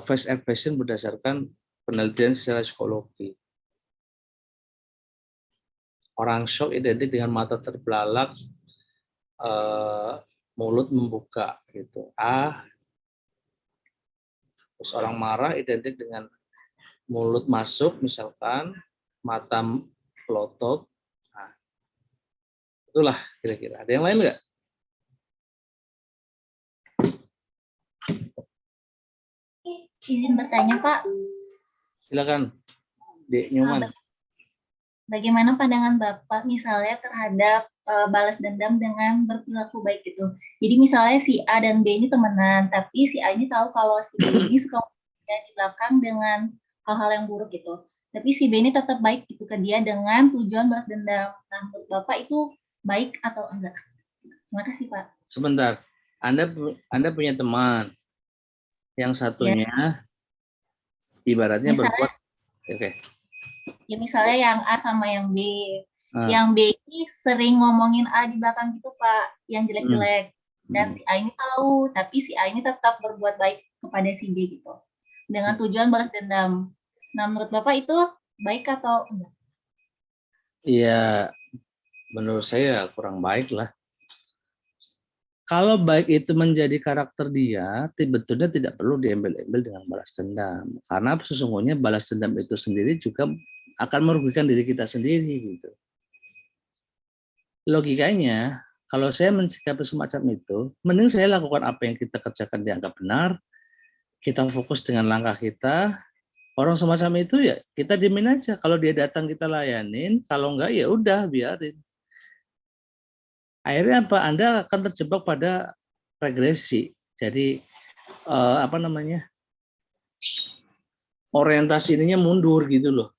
face expression berdasarkan penelitian secara psikologi. Orang shock identik dengan mata terbelalak, mulut membuka gitu. Terus orang marah identik dengan mulut masuk misalkan, mata melotot. Nah, itulah kira-kira. Ada yang lain nggak? Izin bertanya, Pak. Silakan, Dek Nyoman. Bagaimana pandangan Bapak misalnya terhadap balas dendam dengan berperilaku baik itu? Jadi misalnya si A dan B ini temenan, tapi si A ini tahu kalau si B ini suka di belakang dengan hal-hal yang buruk gitu. Tapi si B ini tetap baik gitu ke dia dengan tujuan balas dendam. Nah, menurut Bapak itu baik atau enggak? Terima kasih, Pak. Sebentar, Anda punya teman, yang satunya ibaratnya misalnya, berbuat, oke. Ya misalnya yang A sama yang B. Yang B ini sering ngomongin A di belakang gitu, Pak, yang jelek-jelek. Dan si A ini tahu, tapi si A ini tetap berbuat baik kepada si B gitu. Dengan tujuan balas dendam. Nah, menurut Bapak itu baik atau enggak? Iya, menurut saya kurang baik lah. Kalau baik itu menjadi karakter dia, sebetulnya tidak perlu diambil-ambil dengan balas dendam. Karena sesungguhnya balas dendam itu sendiri juga akan merugikan diri kita sendiri gitu. Logikanya, kalau saya mensikapi semacam itu, mending saya lakukan apa yang kita kerjakan dianggap benar, kita fokus dengan langkah kita, orang semacam itu ya kita diemin aja. Kalau dia datang kita layanin, kalau enggak ya udah biarin. Akhirnya apa? Anda akan terjebak pada regresi. Jadi orientasi ininya mundur gitu loh.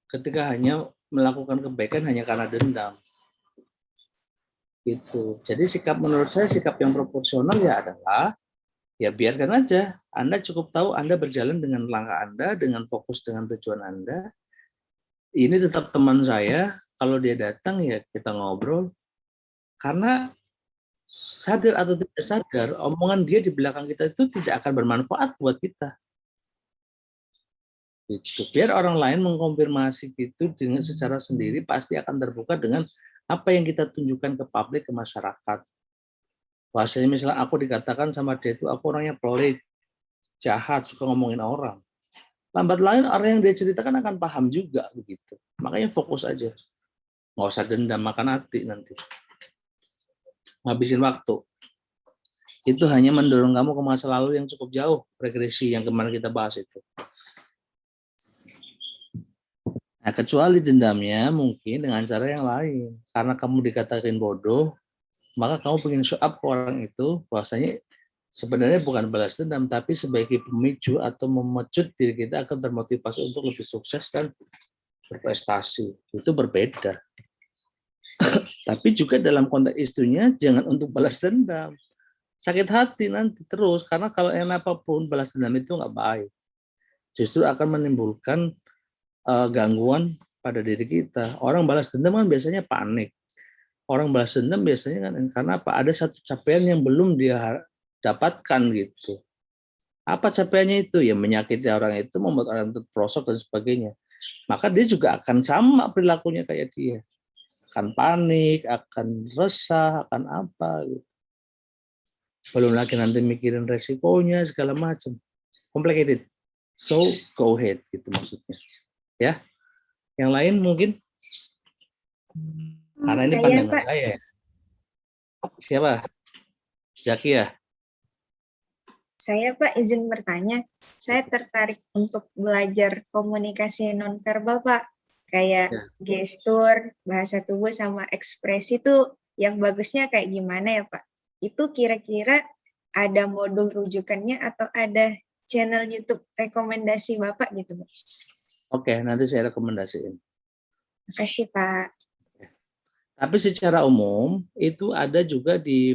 Ketika hanya melakukan kebaikan hanya karena dendam. Gitu. Jadi menurut saya sikap yang proporsional ya adalah ya biarkan aja. Anda cukup tahu Anda berjalan dengan langkah Anda, dengan fokus dengan tujuan Anda. Ini tetap teman saya, kalau dia datang ya kita ngobrol. Karena sadar atau tidak sadar, omongan dia di belakang kita itu tidak akan bermanfaat buat kita. Gitu. Biar orang lain mengkonfirmasi gitu dengan secara sendiri pasti akan terbuka dengan apa yang kita tunjukkan ke publik, ke masyarakat. Bahasanya misalnya aku dikatakan sama dia itu aku orangnya pelit, jahat, suka ngomongin orang. Lambat laun orang yang dia ceritakan akan paham juga begitu. Makanya fokus aja. Nggak usah dendam, makan hati nanti. Ngabisin waktu. Itu hanya mendorong kamu ke masa lalu yang cukup jauh, regresi yang kemarin kita bahas itu. Nah, kecuali dendamnya mungkin dengan cara yang lain. Karena kamu dikatakan bodoh, maka kamu pengen show up ke orang itu, bahwasanya sebenarnya bukan balas dendam, tapi sebagai pemicu atau memecut diri kita akan termotivasi untuk lebih sukses dan berprestasi. Itu berbeda. Tapi juga dalam konteks isunya jangan untuk balas dendam. Sakit hati nanti terus, karena kalau yang apapun balas dendam itu nggak baik. Justru akan menimbulkan gangguan pada diri kita. Orang balas dendam kan biasanya panik. Orang balas dendam biasanya kan karena apa? Ada satu capaian yang belum dia dapatkan gitu. Apa capaiannya itu? Ya menyakiti orang itu, membuat orang terperosok dan sebagainya. Maka dia juga akan sama perilakunya kayak dia. Akan panik, akan resah, akan apa gitu. Belum lagi nanti mikirin resikonya segala macam. Complicated. So go ahead gitu maksudnya. Ya. Yang lain mungkin? Karena ini pandangan saya. Siapa? Zaki ya? Saya Pak izin bertanya, saya tertarik untuk belajar komunikasi nonverbal Pak. Kayak gestur, bahasa tubuh, sama ekspresi itu yang bagusnya kayak gimana ya Pak? Itu kira-kira ada modul rujukannya atau ada channel YouTube rekomendasi Bapak gitu Pak? Oke, nanti saya rekomendasiin. Terima kasih Pak. Tapi secara umum itu ada juga di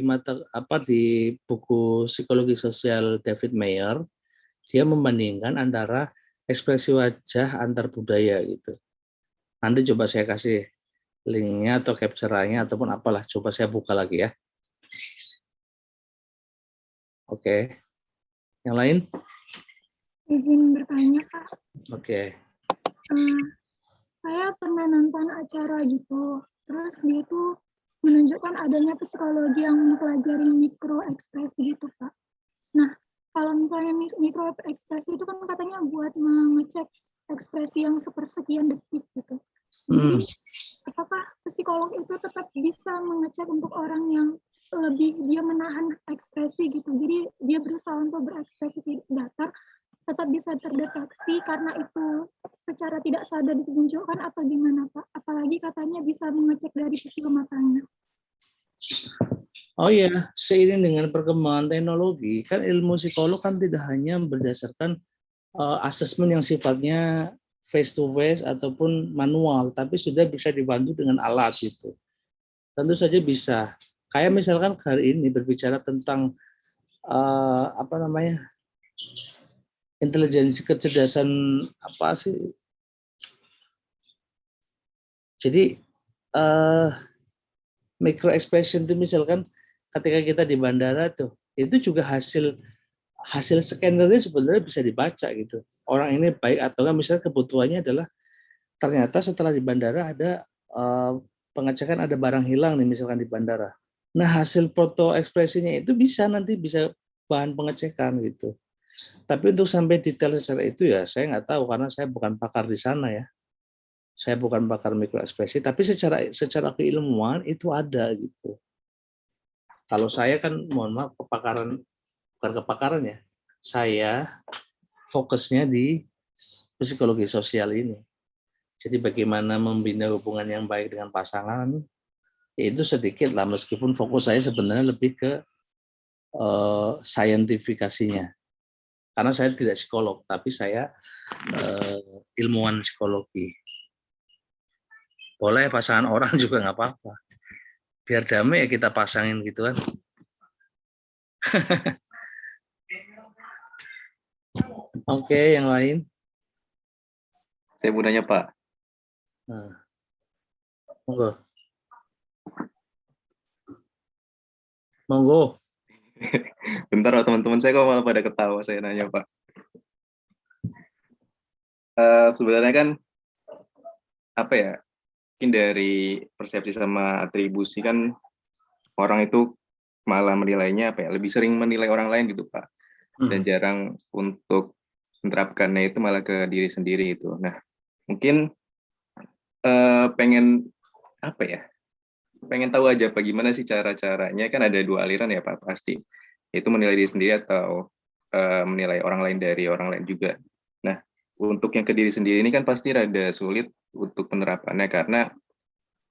di buku psikologi sosial David Mayer, dia membandingkan antara ekspresi wajah antar budaya gitu. Nanti coba saya kasih linknya atau capture-nya ataupun apalah, coba saya buka lagi ya. Oke. Yang lain? Izin bertanya Pak. Oke. Saya pernah nonton acara gitu. Terus dia tuh menunjukkan adanya psikologi yang mempelajari mikro ekspresi gitu, Pak. Nah, kalau misalnya mikro ekspresi itu kan katanya buat mengecek ekspresi yang sepersekian detik gitu. Jadi, apakah psikolog itu tetap bisa mengecek untuk orang yang lebih dia menahan ekspresi gitu. Jadi dia berusaha untuk berekspresi datar, tetap bisa terdeteksi karena itu secara tidak sadar ditunjukkan atau gimana Pak? Apalagi katanya bisa mengecek dari pupil matanya. Oh iya, seiring dengan perkembangan teknologi, kan ilmu psikolog kan tidak hanya berdasarkan asesmen yang sifatnya face to face ataupun manual, tapi sudah bisa dibantu dengan alat gitu. Tentu saja bisa. Kayak misalkan hari ini berbicara tentang intelijensi kecerdasan apa sih? Jadi micro expression itu misalkan ketika kita di bandara tuh, itu juga hasil scannernya sebenarnya bisa dibaca gitu. Orang ini baik atau enggak, misalnya kebutuhannya adalah ternyata setelah di bandara ada pengecekan ada barang hilang nih misalkan di bandara. Nah hasil foto ekspresinya itu bisa bahan pengecekan gitu. Tapi untuk sampai detail secara itu ya saya nggak tahu karena saya bukan pakar di sana ya. Saya bukan pakar mikroekspresi, tapi secara keilmuan itu ada gitu. Kalau saya kan mohon maaf bukan kepakaran ya. Saya fokusnya di psikologi sosial ini. Jadi bagaimana membina hubungan yang baik dengan pasangan itu sedikit lah meskipun fokus saya sebenarnya lebih ke saintifikasinya. Karena saya tidak psikolog, tapi saya ilmuwan psikologi. Boleh pasangan orang juga nggak apa-apa. Biar damai ya kita pasangin gitu kan. Oke, yang lain? Saya mau nanya Pak. Nah. Monggo. Monggo. Bentar teman-teman saya kok malah pada ketawa saya nanya Pak. Sebenarnya kan apa ya? Mungkin dari persepsi sama atribusi kan orang itu malah menilainya apa ya? Lebih sering menilai orang lain gitu Pak. Dan jarang untuk menerapkannya itu malah ke diri sendiri itu. Nah, mungkin pengen apa ya? Pengen tahu aja bagaimana sih cara-caranya, kan ada dua aliran ya Pak pasti, itu menilai diri sendiri atau menilai orang lain dari orang lain juga. Nah untuk yang ke diri sendiri ini kan pasti rada sulit untuk penerapannya karena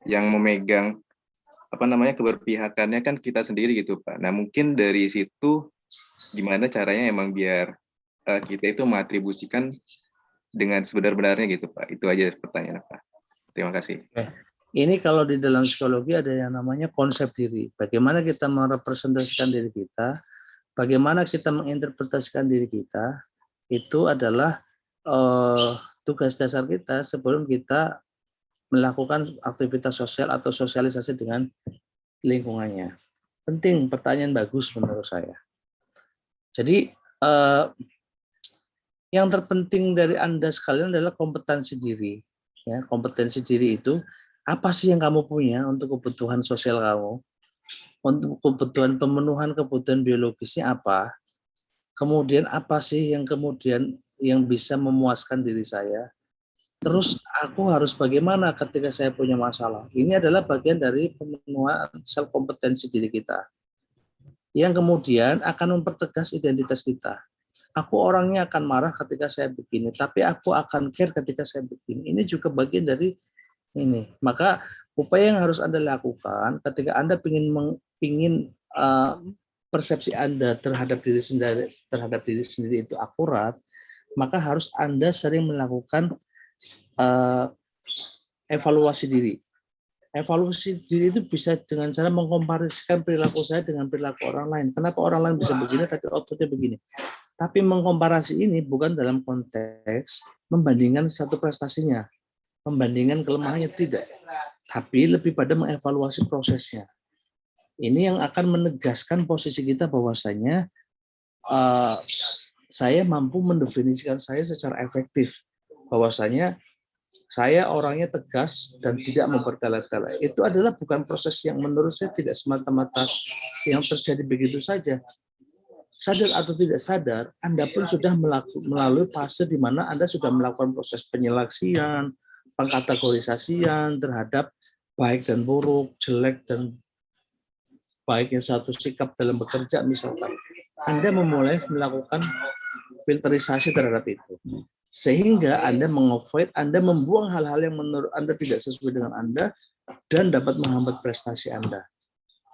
yang memegang keberpihakannya kan kita sendiri gitu Pak. Nah mungkin dari situ gimana caranya emang biar kita itu mengatribusikan dengan sebenar-benarnya gitu Pak. Itu aja pertanyaan Pak. Terima kasih. Ini kalau di dalam psikologi ada yang namanya konsep diri. Bagaimana kita merepresentasikan diri kita, bagaimana kita menginterpretasikan diri kita, itu adalah tugas dasar kita sebelum kita melakukan aktivitas sosial atau sosialisasi dengan lingkungannya. Penting, pertanyaan bagus menurut saya. Jadi yang terpenting dari Anda sekalian adalah kompetensi diri. Ya, kompetensi diri itu apa sih yang kamu punya untuk kebutuhan sosial kamu, untuk kebutuhan pemenuhan kebutuhan biologisnya apa, kemudian apa sih yang kemudian yang bisa memuaskan diri saya, terus aku harus bagaimana ketika saya punya masalah. Ini adalah bagian dari pemenuhan self kompetensi diri kita yang kemudian akan mempertegas identitas kita. Aku orangnya akan marah ketika saya begini, tapi aku akan care ketika saya begini. Ini juga bagian dari ini. Maka upaya yang harus Anda lakukan ketika Anda ingin persepsi Anda terhadap diri sendiri itu akurat, maka harus Anda sering melakukan evaluasi diri. Evaluasi diri itu bisa dengan cara mengkomparisikan perilaku saya dengan perilaku orang lain. Kenapa orang lain bisa begini tapi outputnya begini? Tapi mengkomparasi ini bukan dalam konteks membandingkan satu prestasinya, membandingkan kelemahannya, tidak. Tapi lebih pada mengevaluasi prosesnya. Ini yang akan menegaskan posisi kita bahwasanya saya mampu mendefinisikan saya secara efektif. Bahwasanya saya orangnya tegas dan tidak mempertele-tele. Itu adalah bukan proses yang menurut saya tidak semata-mata yang terjadi begitu saja. Sadar atau tidak sadar, Anda pun sudah melalui fase di mana Anda sudah melakukan proses penyeleksian, pengkategorisasian terhadap baik dan buruk, jelek dan baiknya suatu sikap dalam bekerja misalkan. Anda memulai melakukan filterisasi terhadap itu. Sehingga Anda meng-avoid, Anda membuang hal-hal yang menurut Anda tidak sesuai dengan Anda dan dapat menghambat prestasi Anda.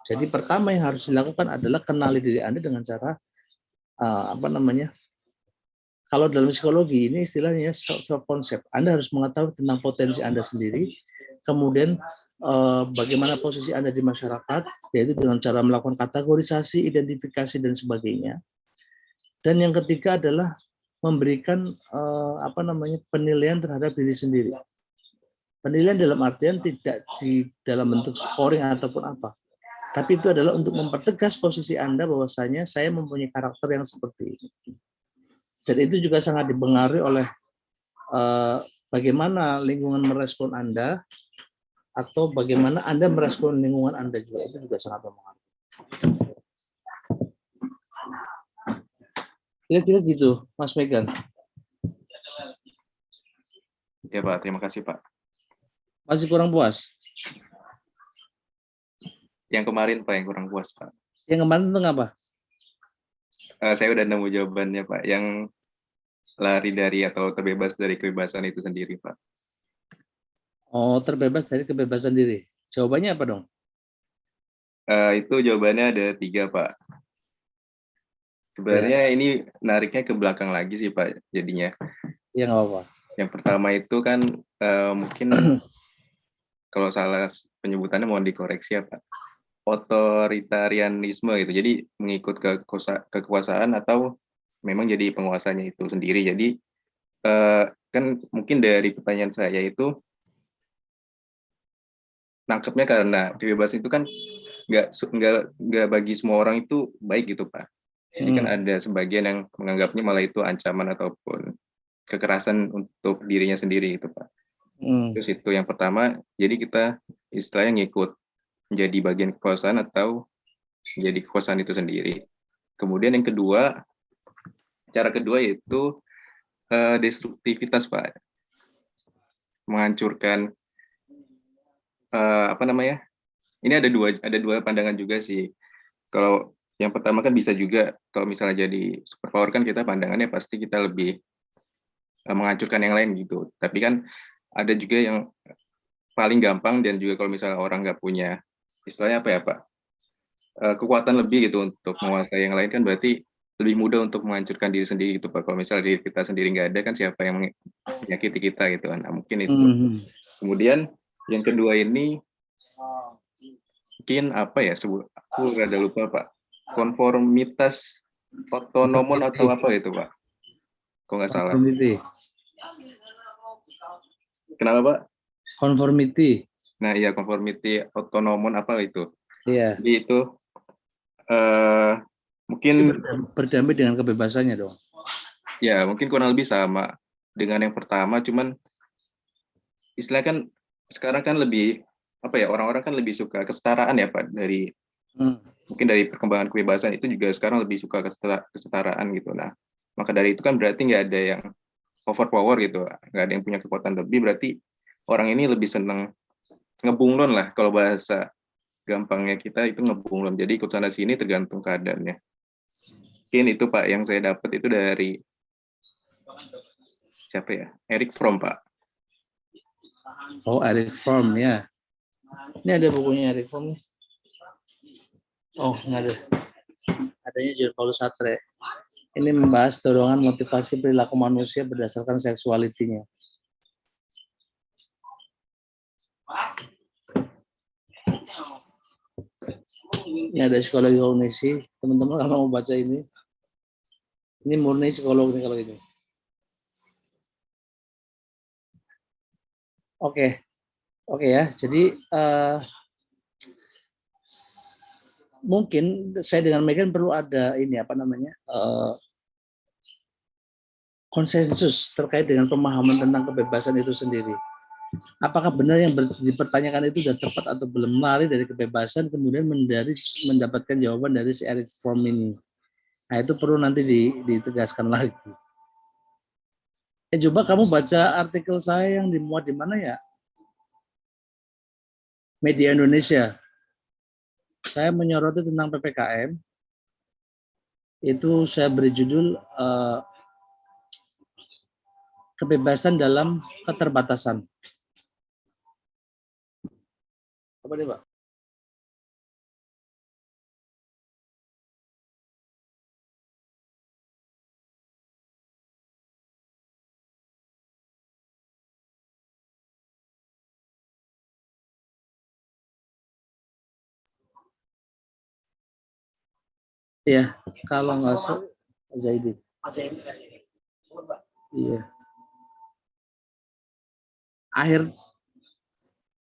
Jadi pertama yang harus dilakukan adalah kenali diri Anda dengan cara kalau dalam psikologi ini istilahnya self concept. Anda harus mengetahui tentang potensi Anda sendiri, kemudian bagaimana posisi Anda di masyarakat, yaitu dengan cara melakukan kategorisasi, identifikasi dan sebagainya. Dan yang ketiga adalah memberikan penilaian terhadap diri sendiri. Penilaian dalam artian tidak di dalam bentuk scoring ataupun apa, tapi itu adalah untuk mempertegas posisi Anda bahwasanya saya mempunyai karakter yang seperti ini. Dan itu juga sangat dipengaruhi oleh bagaimana lingkungan merespon Anda atau bagaimana Anda merespon lingkungan Anda juga, itu juga sangat mempengaruhi. Kira-kira gitu, Mas Megan. Ya Pak, terima kasih Pak. Masih kurang puas? Yang kemarin Pak, yang kurang puas Pak. Yang kemarin itu apa? Saya udah nemu jawabannya Pak, yang lari dari atau terbebas dari kebebasan itu sendiri Pak. Oh, terbebas dari kebebasan diri. Jawabannya apa dong? Itu jawabannya ada 3 Pak. Sebenarnya ini nariknya ke belakang lagi sih Pak jadinya. Ya nggak apa-apa. Yang pertama itu kan mungkin kalau salah penyebutannya mohon dikoreksi ya Pak. Otoritarianisme gitu. Jadi mengikut kekuasaan atau memang jadi penguasanya itu sendiri. Jadi kan mungkin dari pertanyaan saya itu nangkepnya karena kebebasan itu kan nggak bagi semua orang itu baik gitu Pak. Jadi kan ada sebagian yang menganggapnya malah itu ancaman ataupun kekerasan untuk dirinya sendiri gitu Pak. Terus itu yang pertama, jadi kita istilahnya ngikut menjadi bagian kekuasaan atau menjadi kekuasaan itu sendiri. Kemudian yang kedua, cara kedua yaitu destruktivitas Pak. Menghancurkan ini ada dua pandangan juga sih. Kalau yang pertama kan bisa juga kalau misalnya jadi superpower kan kita pandangannya pasti kita lebih menghancurkan yang lain gitu. Tapi kan ada juga yang paling gampang dan juga kalau misalnya orang nggak punya istilahnya apa ya Pak, kekuatan lebih gitu untuk menguasai yang lain, kan berarti lebih mudah untuk menghancurkan diri sendiri gitu Pak. Kalau misalnya diri kita sendiri nggak ada, kan siapa yang menyakiti kita gitu kan. Nah, mungkin itu. Kemudian yang kedua ini mungkin apa ya, aku rada lupa Pak, konformitas otonomon atau apa itu Pak, kalau nggak salah. Conformity. Kenapa Pak? Conformity. Nah iya, conformity otonomon apa itu. Iya. Jadi itu mungkin berdamai dengan kebebasannya dong. Ya mungkin kurang lebih sama dengan yang pertama, cuman istilah kan sekarang kan lebih apa ya, orang-orang kan lebih suka kesetaraan ya Pak, dari mungkin dari perkembangan kebebasan itu juga sekarang lebih suka kesetaraan gitu. Nah maka dari itu kan berarti nggak ada yang overpower gitu, nggak ada yang punya kekuatan lebih, berarti orang ini lebih seneng ngebunglon lah, kalau bahasa gampangnya kita itu ngebunglon. Jadi ikut sana sini tergantung keadaannya. Mungkin itu Pak yang saya dapat itu dari siapa ya? Erich Fromm Pak. Oh, Erich Fromm ya. Ini ada bukunya Erich Fromm. Oh, nggak ada. Adanya Jean Paul Sartre. Ini membahas dorongan motivasi perilaku manusia berdasarkan seksualitinya. Ini ada psikologi kognisi. Teman-teman kalau mau baca ini murni psikolog nih kalau ini. Oke ya. Jadi mungkin saya dengan Megan perlu ada ini apa namanya konsensus terkait dengan pemahaman tentang kebebasan itu sendiri. Apakah benar yang dipertanyakan itu sudah tepat atau belum, lari dari kebebasan kemudian mendapatkan jawaban dari si Erich Fromm ini. Nah itu perlu nanti ditegaskan lagi. Coba kamu baca artikel saya yang dimuat di mana ya? Media Indonesia. Saya menyoroti tentang PPKM. Itu saya beri judul kebebasan dalam keterbatasan. Apa nih Pak? Iya, kalau nggak salah Zaidi. Iya. Akhir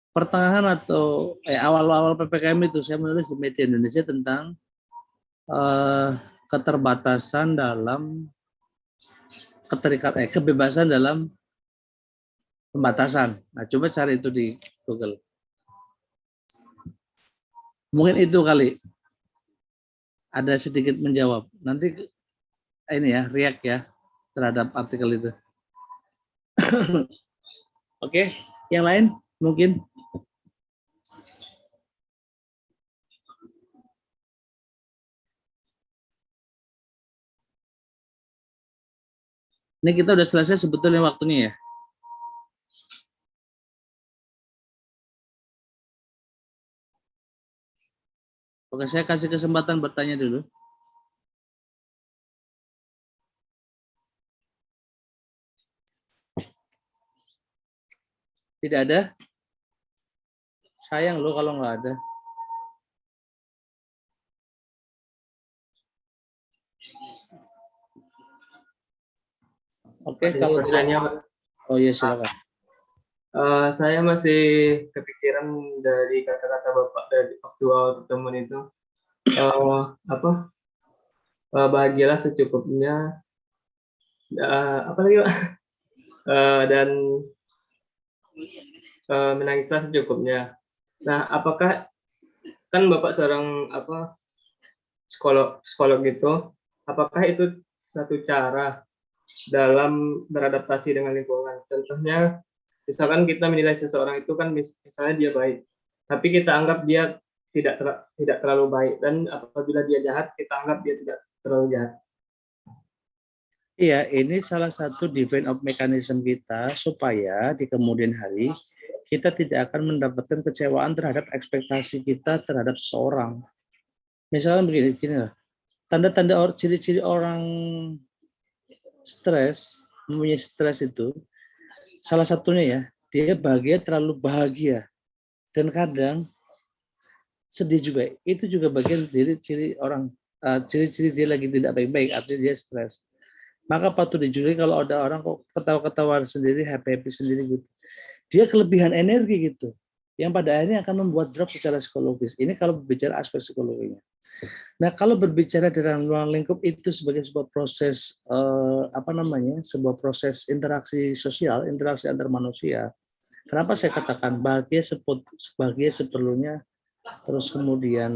pertengahan atau awal-awal PPKM itu saya menulis di Media Indonesia tentang keterbatasan dalam kebebasan dalam pembatasan. Nah, coba cari itu di Google. Mungkin itu kali. Ada sedikit menjawab. Nanti ini ya, react ya terhadap artikel itu. Oke, yang lain mungkin. Ini kita udah selesai sebetulnya waktunya ya. Oke, saya kasih kesempatan bertanya dulu. Tidak ada? Sayang loh kalau nggak ada. Oke, kalau tidak. Oh iya, silakan. Saya masih kepikiran dari kata-kata Bapak dari waktu awal pertemuan itu. Bahagialah secukupnya. Apa lagi Pak? Dan menangislah secukupnya. Nah, apakah kan Bapak seorang psikolog gitu, apakah itu satu cara dalam beradaptasi dengan lingkungan? Contohnya, misalkan kita menilai seseorang itu kan misalnya dia baik, tapi kita anggap dia tidak terlalu baik, dan apabila dia jahat, kita anggap dia tidak terlalu jahat. Iya, ini salah satu defense of mechanism kita supaya di kemudian hari kita tidak akan mendapatkan kecewaan terhadap ekspektasi kita terhadap seseorang. Misalnya begini lah. Tanda-tanda ciri-ciri orang stres, mempunyai stres itu, salah satunya ya, dia terlalu bahagia. Dan kadang sedih juga. Itu juga bagian dari ciri orang, ciri-ciri dia lagi tidak baik-baik, artinya dia stres. Maka patut dijulai kalau ada orang kok ketawa-ketawa sendiri, happy-happy sendiri gitu. Dia kelebihan energi gitu, yang pada akhirnya akan membuat drop secara psikologis. Ini kalau berbicara aspek psikologinya. Nah, kalau berbicara dalam ruang lingkup itu sebagai sebuah proses sebuah proses interaksi sosial, interaksi antar manusia. Kenapa saya katakan bahagia seperlunya, terus kemudian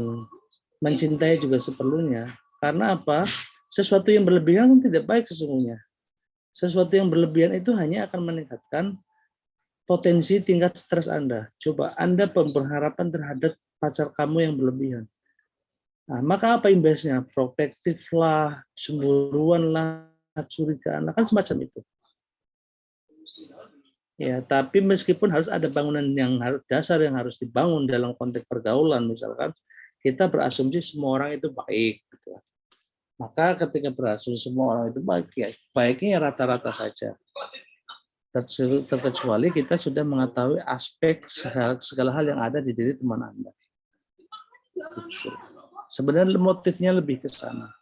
mencintai juga seperlunya? Karena apa? Sesuatu yang berlebihan tidak baik sesungguhnya. Sesuatu yang berlebihan itu hanya akan meningkatkan potensi tingkat stres Anda. Coba Anda berharapan terhadap pacar kamu yang berlebihan. Nah, maka apa imbasnya? Protektif lah, cemburuan lah, curigaan lah, kan semacam itu. Ya, tapi meskipun harus ada bangunan yang dasar yang harus dibangun dalam konteks pergaulan, misalkan kita berasumsi semua orang itu baik. Gitu. Maka ketika berasumsi semua orang itu baik, ya baiknya rata-rata saja. Terkecuali kita sudah mengetahui aspek segala hal yang ada di diri teman Anda. Sebenarnya motifnya lebih ke sana.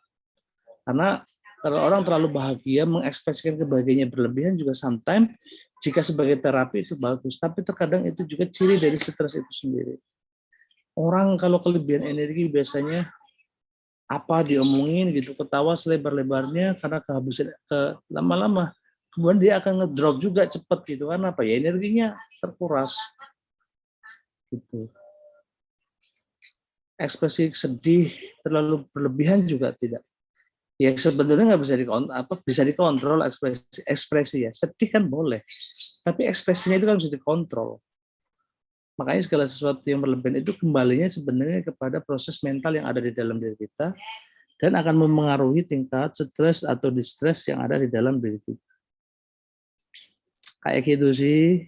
Karena kalau orang terlalu bahagia, mengekspresikan kebahagiaannya berlebihan juga sometimes jika sebagai terapi itu bagus. Tapi terkadang itu juga ciri dari stres itu sendiri. Orang kalau kelebihan energi biasanya apa diomongin gitu, ketawa selebar-lebarnya karena kehabisan lama-lama. Kemudian dia akan ngedrop juga cepat gitu kan, apa ya, energinya terkuras gitu. Ekspresi sedih terlalu berlebihan juga tidak. Ya sebetulnya nggak bisa dikontrol ekspresi ya. Sedih kan boleh, tapi ekspresinya itu kan bisa dikontrol. Makanya segala sesuatu yang berlebihan itu kembalinya sebenarnya kepada proses mental yang ada di dalam diri kita dan akan memengaruhi tingkat stres atau distress yang ada di dalam diri kita. Kayak gitu sih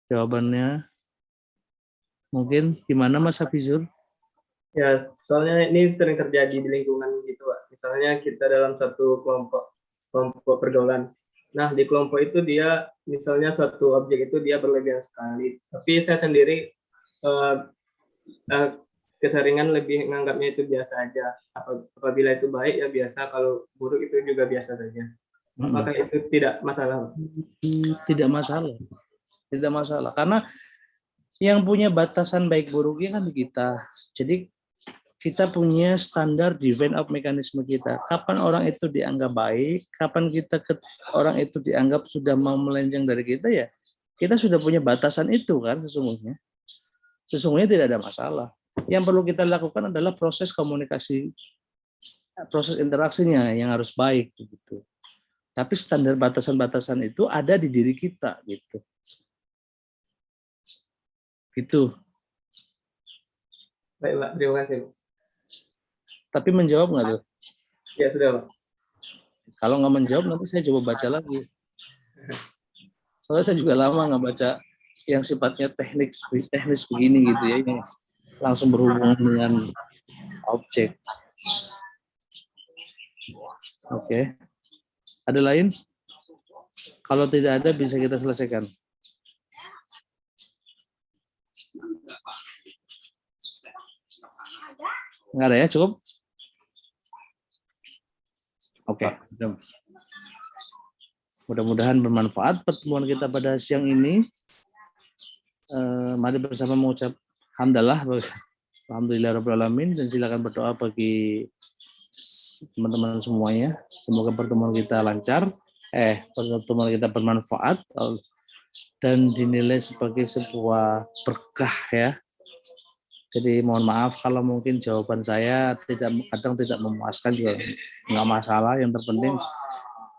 jawabannya. Mungkin gimana Mas Hafizur? Ya, soalnya ini sering terjadi di lingkungan gitu, Pak. Misalnya kita dalam satu kelompok pergaulan. Nah, di kelompok itu dia, misalnya satu objek itu dia berlebihan sekali. Tapi saya sendiri keseringan lebih menganggapnya itu biasa aja. Apabila itu baik ya biasa, kalau buruk itu juga biasa saja. Apakah itu tidak masalah? Tidak masalah. Tidak masalah. Karena yang punya batasan baik buruknya kan kita. Jadi kita punya standar define of mekanisme kita. Kapan orang itu dianggap baik, kapan orang itu dianggap sudah mau melenceng dari kita, ya kita sudah punya batasan itu kan sesungguhnya. Sesungguhnya tidak ada masalah. Yang perlu kita lakukan adalah proses komunikasi, proses interaksinya yang harus baik gitu. Tapi standar batasan-batasan itu ada di diri kita gitu. Gitu. Baik, Pak. Terima kasih. Tapi menjawab nggak tuh? Ya, sudah, Pak. Kalau nggak menjawab, nanti saya coba baca lagi. Soalnya saya juga lama nggak baca yang sifatnya teknis begini gitu ya. Ini langsung berhubungan dengan objek. Oke. Ada lain? Kalau tidak ada, bisa kita selesaikan. Nggak ada ya, cukup? Oke. Mudah-mudahan bermanfaat pertemuan kita pada siang ini. Mari bersama mengucap alhamdulillahirrahmanirrahim, dan silakan berdoa bagi teman-teman semuanya. Semoga pertemuan kita lancar, pertemuan kita bermanfaat dan dinilai sebagai sebuah berkah ya. Jadi mohon maaf kalau mungkin jawaban saya kadang tidak memuaskan, ya nggak masalah. Yang terpenting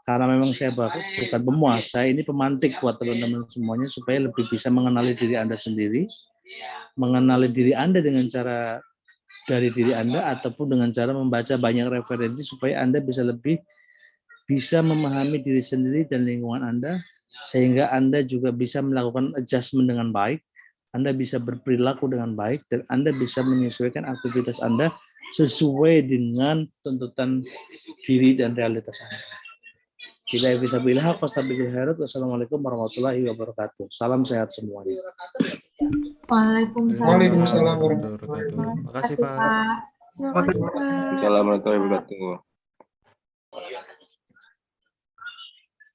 karena memang saya bukan pemuas, saya ini pemantik buat teman-teman semuanya supaya lebih bisa mengenali diri Anda sendiri, mengenali diri Anda dengan cara dari diri Anda ataupun dengan cara membaca banyak referensi supaya Anda bisa lebih bisa memahami diri sendiri dan lingkungan Anda, sehingga Anda juga bisa melakukan adjustment dengan baik Anda bisa berperilaku dengan baik, dan Anda bisa menyesuaikan aktivitas Anda sesuai dengan tuntutan diri dan realitas Anda. Tidak bisa bilha, qastabil khairat. Wassalamualaikum warahmatullahi wabarakatuh. Salam sehat semuanya. Waalaikumsalam. Terima kasih Pak. Assalamualaikum warahmatullahi wabarakatuh.